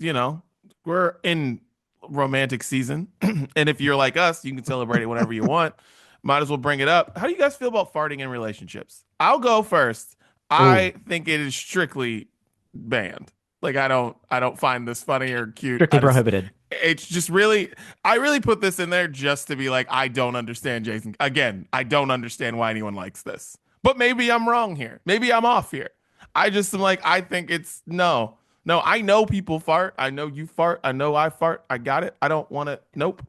we're in romantic season, and if you're like us, you can celebrate it whenever you want. Might as well bring it up. How do you guys feel about farting in relationships? I'll go first. I think it is strictly banned. Like I don't find this funny or cute. Strictly prohibited. It's just really, I really put this in there just to be like, I don't understand Jason. Again, I don't understand why anyone likes this. But maybe I'm wrong here. Maybe I'm off here. I just am like, I think it's no. No, I know people fart. I know you fart. I know I fart. I got it. I don't want to. Nope.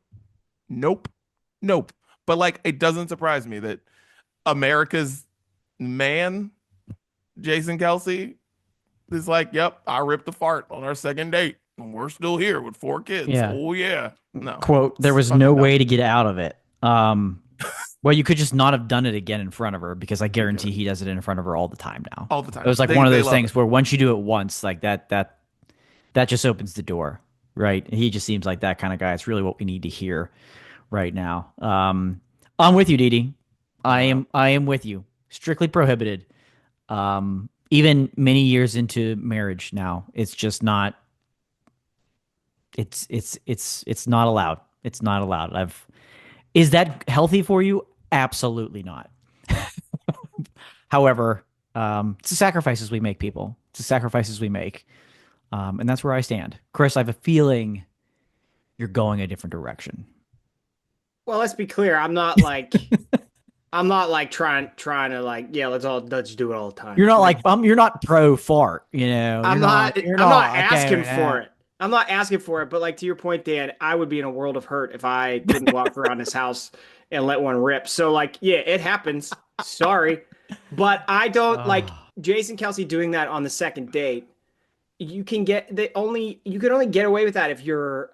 Nope. Nope. But like, it doesn't surprise me that America's man, Jason Kelsey, is like, yep, I ripped a fart on our second date. And we're still here with 4 kids. Yeah. Oh, yeah. No. Quote, there was Fucking no dumb. way to get out of it. Well, you could just not have done it again in front of her, because I guarantee he does it in front of her all the time now. All the time. It was like They- one of they those love things it. where once you do it once, like that just opens the door, right? He just seems like that kind of guy. It's really what we need to hear right now. I'm with you, Didi. I am with you. Strictly prohibited. Even many years into marriage now, it's just not. It's not allowed. It's not allowed. Is that healthy for you? Absolutely not. However, it's the sacrifices we make, people. It's the sacrifices we make. And that's where I stand. Chris, I have a feeling you're going a different direction. Well, let's be clear. I'm not like trying to like, yeah, let's do it all the time. You're not like you're not pro fart, you know. I'm not you're asking okay, for it. I'm not asking for it, but like to your point, Dan, I would be in a world of hurt if I didn't walk around his house and let one rip. So like, yeah, it happens. Sorry. But I don't like Jason Kelsey doing that on the second date. You can only get away with that if you're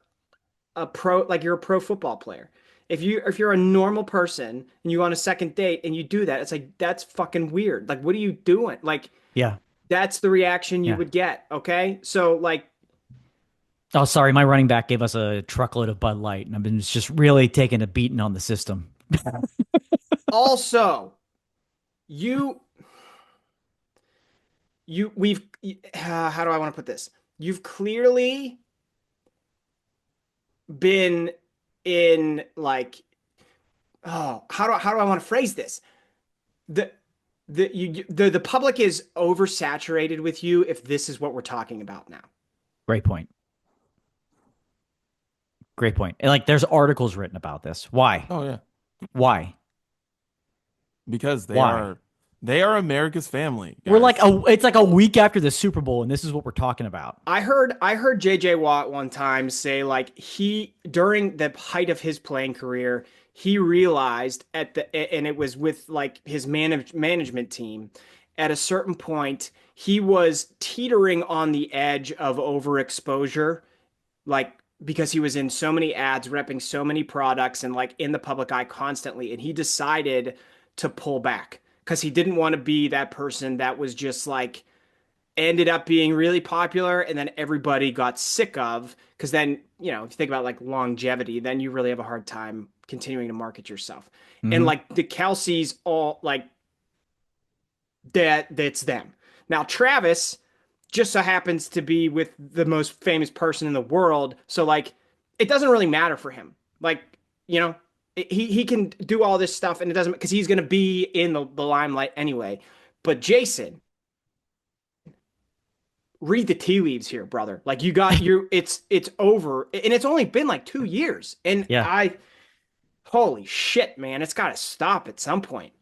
a pro, like you're a pro football player. If you're a normal person and you on a second date and you do that, it's like, that's fucking weird. Like, what are you doing? Like, yeah. that's the reaction you Yeah. would get. Okay. So like, Oh, sorry, my running back gave us a truckload of Bud Light, and I've been just really taking a beating on the system. also, how do I want to put this? You've clearly been in like, how do I want to phrase this? The public is oversaturated with you if this is what we're talking about now. Great point. Great point. And like, there's articles written about this. Why? Oh, yeah. Why? Because Why? they are America's family. We're guys. like it's like a week after the Super Bowl, and this is what we're talking about. I heard JJ Watt one time say like during the height of his playing career, he realized and it was with like his management team, at a certain point he was teetering on the edge of overexposure, like because he was in so many ads, repping so many products and like in the public eye constantly, and he decided to pull back because he didn't want to be that person that was just like ended up being really popular and then everybody got sick of, because then, if you think about like longevity, then you really have a hard time continuing to market yourself. Mm-hmm. And like the Kelseys, all like that's them. Now Travis just so happens to be with the most famous person in the world, so like it doesn't really matter for him. Like, he can do all this stuff and it doesn't, because he's going to be in the limelight anyway. But Jason, read the tea leaves here, brother. Like it's over, and it's only been like 2 years, and Yeah. holy shit, man, it's got to stop at some point.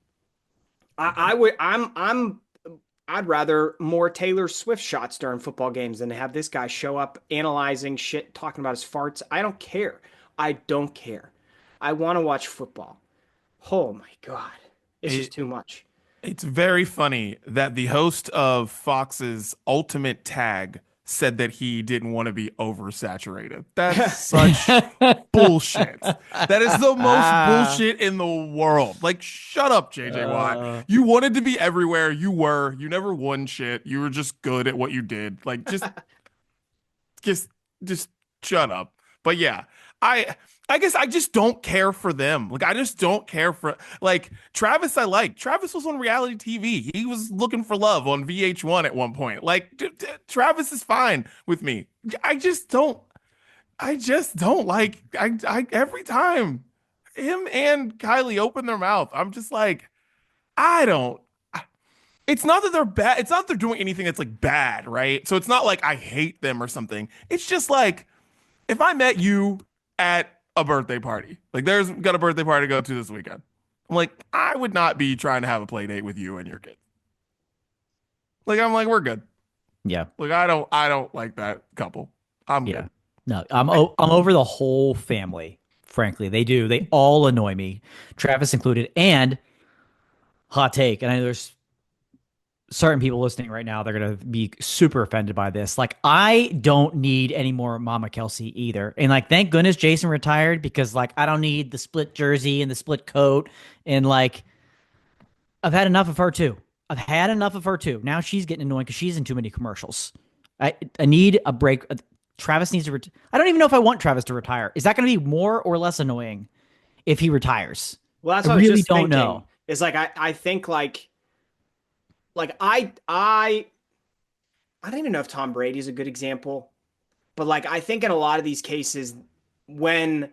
I would, I'd rather more Taylor Swift shots during football games than to have this guy show up analyzing shit, talking about his farts. I don't care. I don't care. I want to watch football. Oh my God. It's just too much. It's very funny that the host of Fox's Ultimate Tag said that he didn't want to be oversaturated. That's such bullshit. That is the most bullshit in the world. Like, shut up, JJ Watt. You wanted to be everywhere. You were. You never won shit. You were just good at what you did. Like, just shut up. But yeah, I guess I just don't care for them. Like, I just don't care for, like, Travis. Travis was on reality TV. He was looking for love on VH1 at one point. Like, Travis is fine with me. I just don't like, I every time him and Kylie open their mouth, I'm just like, it's not that they're bad. It's not that they're doing anything that's like bad, right? So it's not like I hate them or something. It's just like, if I met you at a birthday party, like there's got a birthday party to go to this weekend, I'm like, I would not be trying to have a play date with you and your kid. Like, I'm like, we're good. Yeah. Like, I don't like that couple. I'm good. No, I'm over the whole family. Frankly, they all annoy me, Travis included. And hot take, and I know there's certain people listening right now, they're going to be super offended by this. Like, I don't need any more Mama Kelsey either. And like, thank goodness Jason retired, because like, I don't need the split jersey and the split coat. And like, I've had enough of her too. Now she's getting annoying because she's in too many commercials. I need a break. Travis needs to I don't even know if I want Travis to retire. Is that going to be more or less annoying if he retires? Well, that's what I really don't know. Is like, I think I don't even know if Tom Brady is a good example, but like, I think in a lot of these cases, when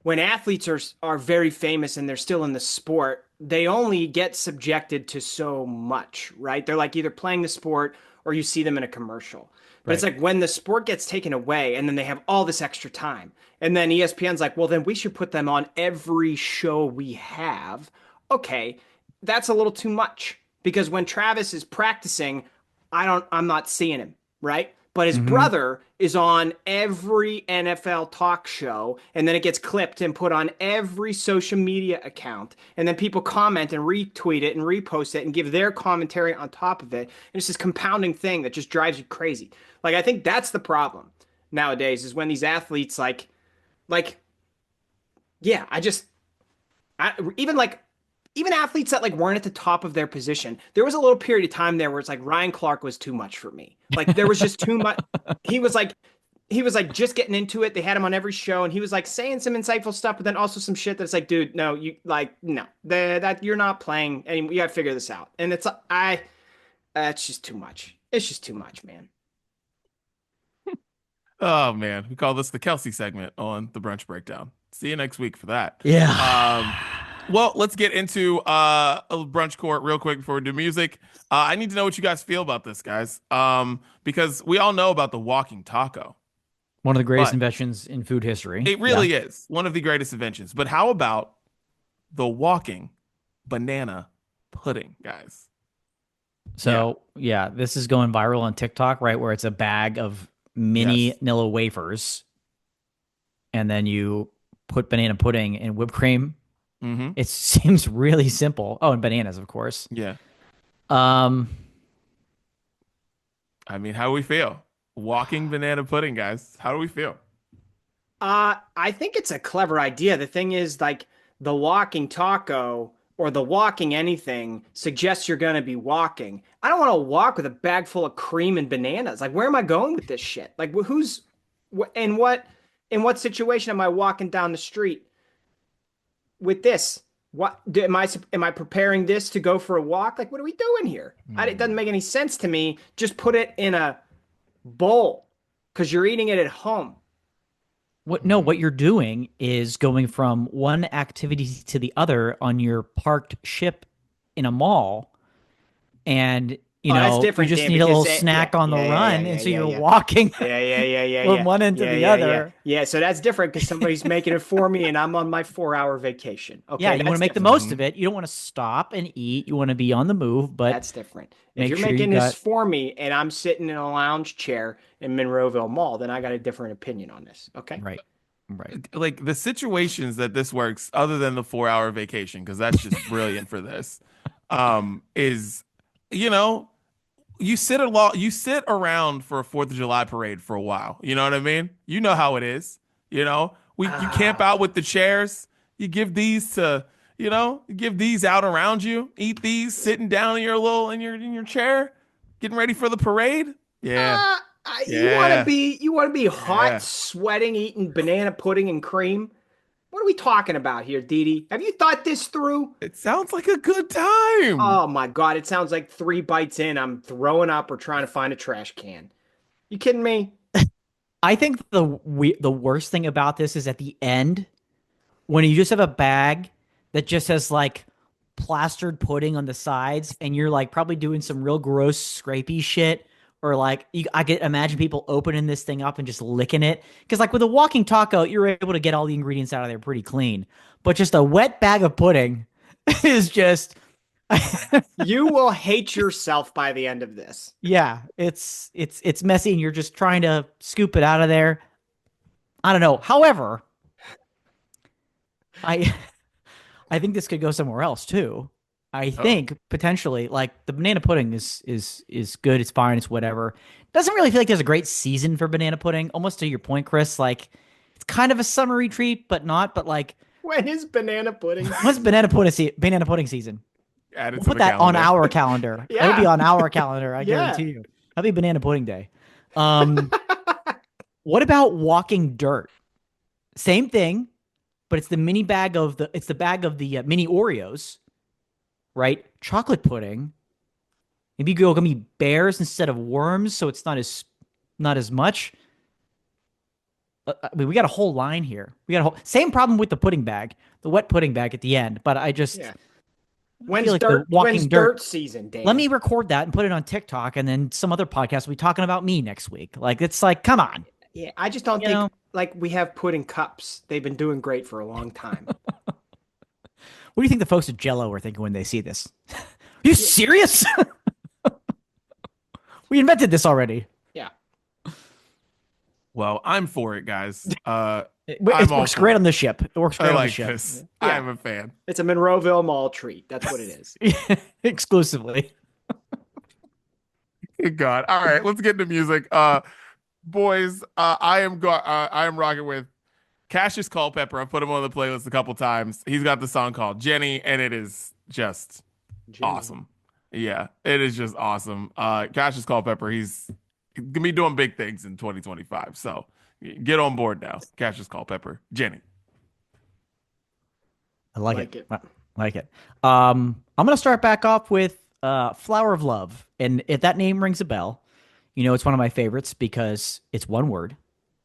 athletes are very famous and they're still in the sport, they only get subjected to so much, right? They're like either playing the sport or you see them in a commercial. But It's like when the sport gets taken away and then they have all this extra time, and then ESPN's like, well, then we should put them on every show we have. Okay, that's a little too much. Because when Travis is practicing, I'm not seeing him, right? But his brother is on every NFL talk show, and then it gets clipped and put on every social media account. And then people comment and retweet it and repost it and give their commentary on top of it. And it's this compounding thing that just drives you crazy. Like, I think that's the problem nowadays, is when these athletes yeah, even athletes that like weren't at the top of their position, there was a little period of time there where it's like Ryan Clark was too much for me. Like, there was just too much. He was like just getting into it. They had him on every show, and he was like saying some insightful stuff, but then also some shit that's like, dude, no, that you're not playing anymore. You got to figure this out. And it's just too much. It's just too much, man. Oh man, we call this the Kelsey segment on the Brunch Breakdown. See you next week for that. Yeah. Well, let's get into a Brunch Court real quick before we do music. I need to know what you guys feel about this, guys, because we all know about the walking taco. One of the greatest inventions in food history. It really is one of the greatest inventions. But how about the walking banana pudding, guys? So, yeah, this is going viral on TikTok, right, where it's a bag of mini Nilla wafers, and then you put banana pudding and whipped cream. It seems really simple. Oh, and bananas, of course. Yeah. I mean, how do we feel? Walking banana pudding, guys. How do we feel? I think it's a clever idea. The thing is, like, the walking taco or the walking anything suggests you're going to be walking. I don't want to walk with a bag full of cream and bananas. Like, where am I going with this shit? Like, in what situation am I walking down the street with this? What am I preparing this to go for a walk? Like, what are we doing here? It doesn't make any sense to me. Just put it in a bowl because you're eating it at home. What you're doing is going from one activity to the other on your parked ship in a mall. And, You Oh, that's know, you different, just Dan, need a because little snack on the run, and so you're yeah. walking Yeah. from one end to the other. Yeah, so that's different because somebody's making it for me and I'm on my 4-hour vacation. Yeah, Okay, you want to that's make the different. most of it. You don't want to stop and eat. You want to be on the move, but That's different. If make you're sure you making this got for me and I'm sitting in a lounge chair in Monroeville Mall, then I got a different opinion on this. Okay. right, right. Like the situations that this works, other than the 4 hour vacation, because that's just brilliant for this, is you know, you sit around for a 4th of July parade for a while. You know what I mean? You know how it is. You know, you camp Ah, out with the chairs. You give these to, you give these out around you. Eat these sitting down in your in your chair, getting ready for the parade. Yeah, uh, yeah, you want to be hot, yeah. sweating, eating banana pudding and cream? What are we talking about here, Didi? Have you thought this through? It sounds like a good time. Oh my God, it sounds like 3 bites in, I'm throwing up or trying to find a trash can. You kidding me? I think the worst thing about this is at the end when you just have a bag that just has like plastered pudding on the sides, and you're like probably doing some real gross scrapey shit, or like I could imagine people opening this thing up and just licking it, because like with a walking taco, you're able to get all the ingredients out of there pretty clean, but just a wet bag of pudding is just You will hate yourself by the end of this. yeah, it's messy, and you're just trying to scoop it out of there. I don't know. However, I I think this could go somewhere else too. I Oh, think potentially like the banana pudding is good. It's fine. It's whatever. Doesn't really feel like there's a great season for banana pudding. Almost to your point, Chris. Like it's kind of a summery treat, but not. But like When is banana pudding what's season? banana pudding season? add it We'll to put the that on calendar. our calendar. It'll be Yeah, on our calendar. I yeah. guarantee you. That'll be banana pudding day. Um, what about walking dirt? Same thing, but it's the bag of the mini Oreos, right? Chocolate pudding. Maybe go gummy bears instead of worms, so it's not as much. I mean, we got a whole line here. We got a whole same problem with the pudding bag, the wet pudding bag at the end. But I just Yeah. feel like the When's walking dirt. dirt season, Let Dan? me record that and put it on TikTok, and then some other podcast will be talking about me next week. Like it's like, come on, Yeah, I just don't you think know. like we have pudding cups. They've been doing great for a long time. What do you think the folks at Jello are thinking when they see this? Are you serious? We invented this already. Yeah. Well, I'm for it, guys. It I'm all works for great it. on the ship. It works I great on the like ship. this. Yeah. I'm a fan. It's a Monroeville Mall treat. That's what it is. Exclusively. Good God. All right, let's get into music. Boys, I am rocking with Cassius Culpepper. I've put him on the playlist a couple times. He's got the song called Jenny, and it is just Jimmy. awesome. Yeah, it is just awesome. Cassius Culpepper, he's gonna be doing big things in 2025. So get on board now. Cassius Culpepper, Jenny. I like Like it. it. I like it. I'm gonna start back off with Flower of Love. And if that name rings a bell, you know it's one of my favorites because it's one word.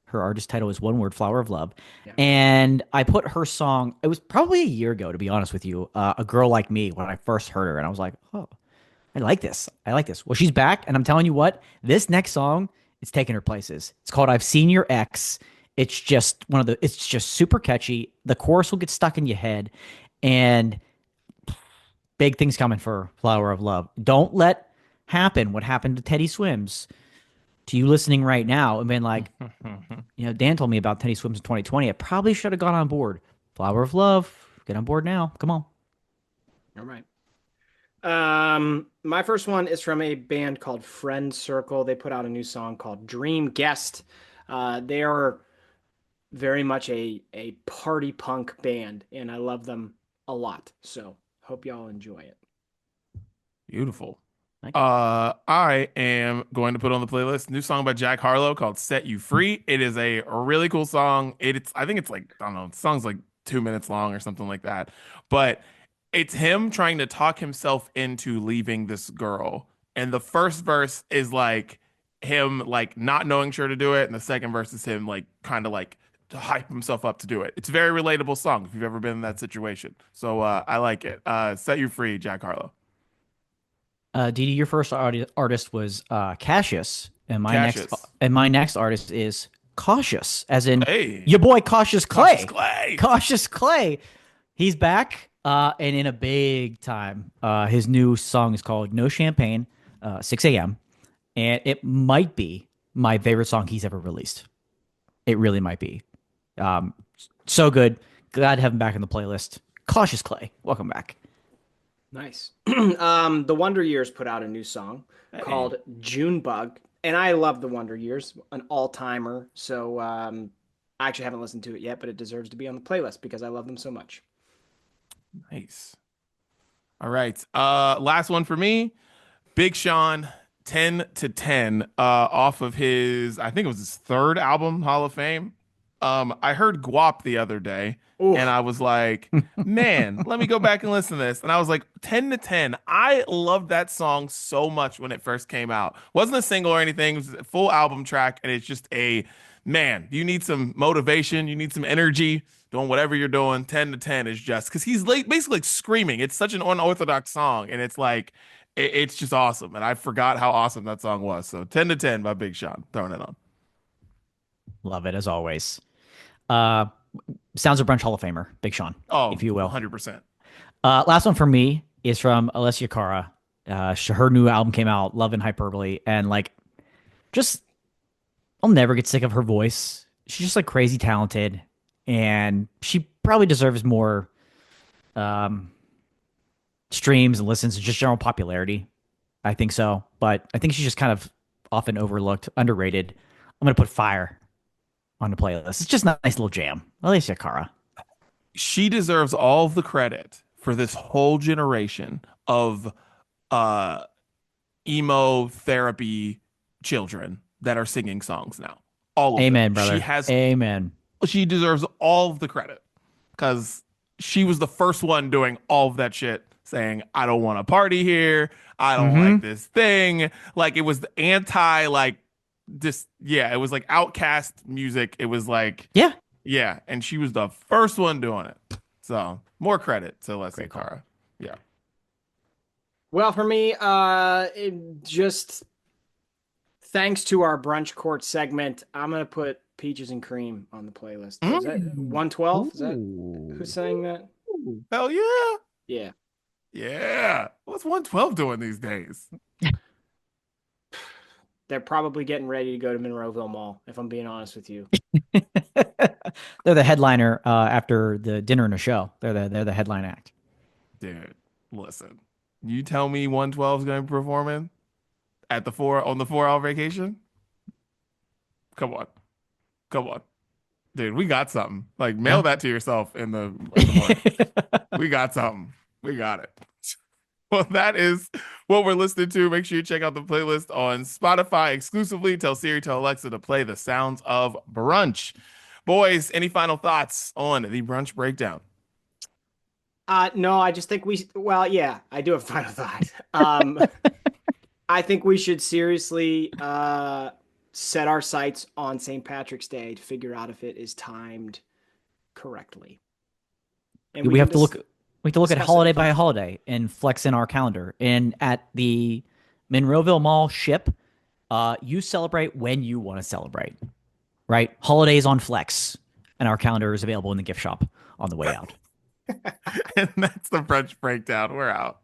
Her artist title is one word, Flower of Love. Yeah. And I put her song, it was probably a year ago, to be honest with you, A Girl Like Me, when I first heard her. And I was like, oh, I like this. I like this. Well, she's back. And I'm telling you what, this next song, it's taking her places. It's called I've Seen Your Ex. It's just super catchy. The chorus will get stuck in your head. And big things coming for Flower of Love. Don't let happen what happened to Teddy Swims to you listening right now and being like, Dan told me about Teddy Swims in 2020. I probably should have gone on board. Flower of Love, get on board now. Come on. All right. My first one is from a band called Friend Circle. They put out a new song called Dream Guest. They are very much a party punk band, and I love them a lot. So hope y'all enjoy it. Beautiful. Thank you. I am going to put on the playlist new song by Jack Harlow called "Set You Free." It is a really cool song. I think it's like, I don't know, the song's like 2 minutes long or something like that, but it's him trying to talk himself into leaving this girl. And the first verse is like him like not knowing sure to do it, and the second verse is him like kind of like to hype himself up to do it. It's a very relatable song if you've ever been in that situation. So I like it. Set You Free, Jack Harlow. Didi, your first artist was Cassius, and Cassius. my next artist is Cautious, as in Hey, your boy Cautious Cautious Clay. Clay. Cautious Clay. He's back, and in a big time. His new song is called "No Champagne," 6 a.m., and it might be my favorite song he's ever released. It really might be. Um, so good. Glad to have him back in the playlist. Cautious Clay, welcome back. Nice. The Wonder Years put out a new song called Junebug, and I love the Wonder Years, an all-timer. So I actually haven't listened to it yet, but it deserves to be on the playlist because I love them so much. Nice. All right. Last one for me. Big Sean, 10 to 10, off of his, I think it was his third album, Hall of Fame. I heard Guap the other day, Oof. and I was like, man, let me go back and listen to this. And I was like, 10 to 10. I loved that song so much when it first came out. Wasn't a single or anything, it was a full album track, and it's just man, you need some motivation, you need some energy doing whatever you're doing. 10 to 10 is just because he's basically like screaming. It's such an unorthodox song, and it's like, it's just awesome. And I forgot how awesome that song was. So 10 to 10 by Big Sean, throwing it on. Love it as always. Sounds a Brunch Hall of Famer, Big Sean, if you will. 100%. Last one for me is from Alessia Cara. Her new album came out, Love and Hyperbole, and like, just I'll never get sick of her voice. She's just like crazy talented, and she probably deserves more streams and listens and just general popularity. I think so, but I think she's just kind of often overlooked, underrated. I'm gonna put Fire on the playlist. It's just a nice little jam. Alessia Cara. She deserves all the credit for this whole generation of emo therapy children that are singing songs now. All of Amen, them. brother. Amen. She deserves all of the credit because she was the first one doing all of that shit, saying, I don't want to party here. I don't like this thing. Like, it was the anti, like, it was like outcast music. It was like, yeah. And she was the first one doing it. So more credit to Alessia Cara. Yeah. Well, for me, just thanks to our Brunch Court segment, I'm going to put Peaches and Cream on the playlist. Is that 112? Is that who's saying that? Hell yeah. Yeah. Yeah. What's 112 doing these days? They're probably getting ready to go to Monroeville Mall, if I'm being honest with you. They're the headliner after the dinner and a show. They're the headline act. Dude, listen. You tell me 112 is going to be performing on the 4-hour vacation? Come on. Dude, we got something. Like, mail that to yourself in the morning. We got something. We got it. Well, that is what we're listening to. Make sure you check out the playlist on Spotify exclusively. Tell Siri, tell Alexa to play the sounds of brunch. Boys, any final thoughts on the brunch breakdown? No, I just think I do have a final thought. I think we should seriously set our sights on St. Patrick's Day to figure out if it is timed correctly. And we have to look at holiday by holiday and flex in our calendar. And at the Monroeville Mall ship, you celebrate when you want to celebrate, right? Holidays on flex, and our calendar is available in the gift shop on the way out. And that's the brunch breakdown. We're out.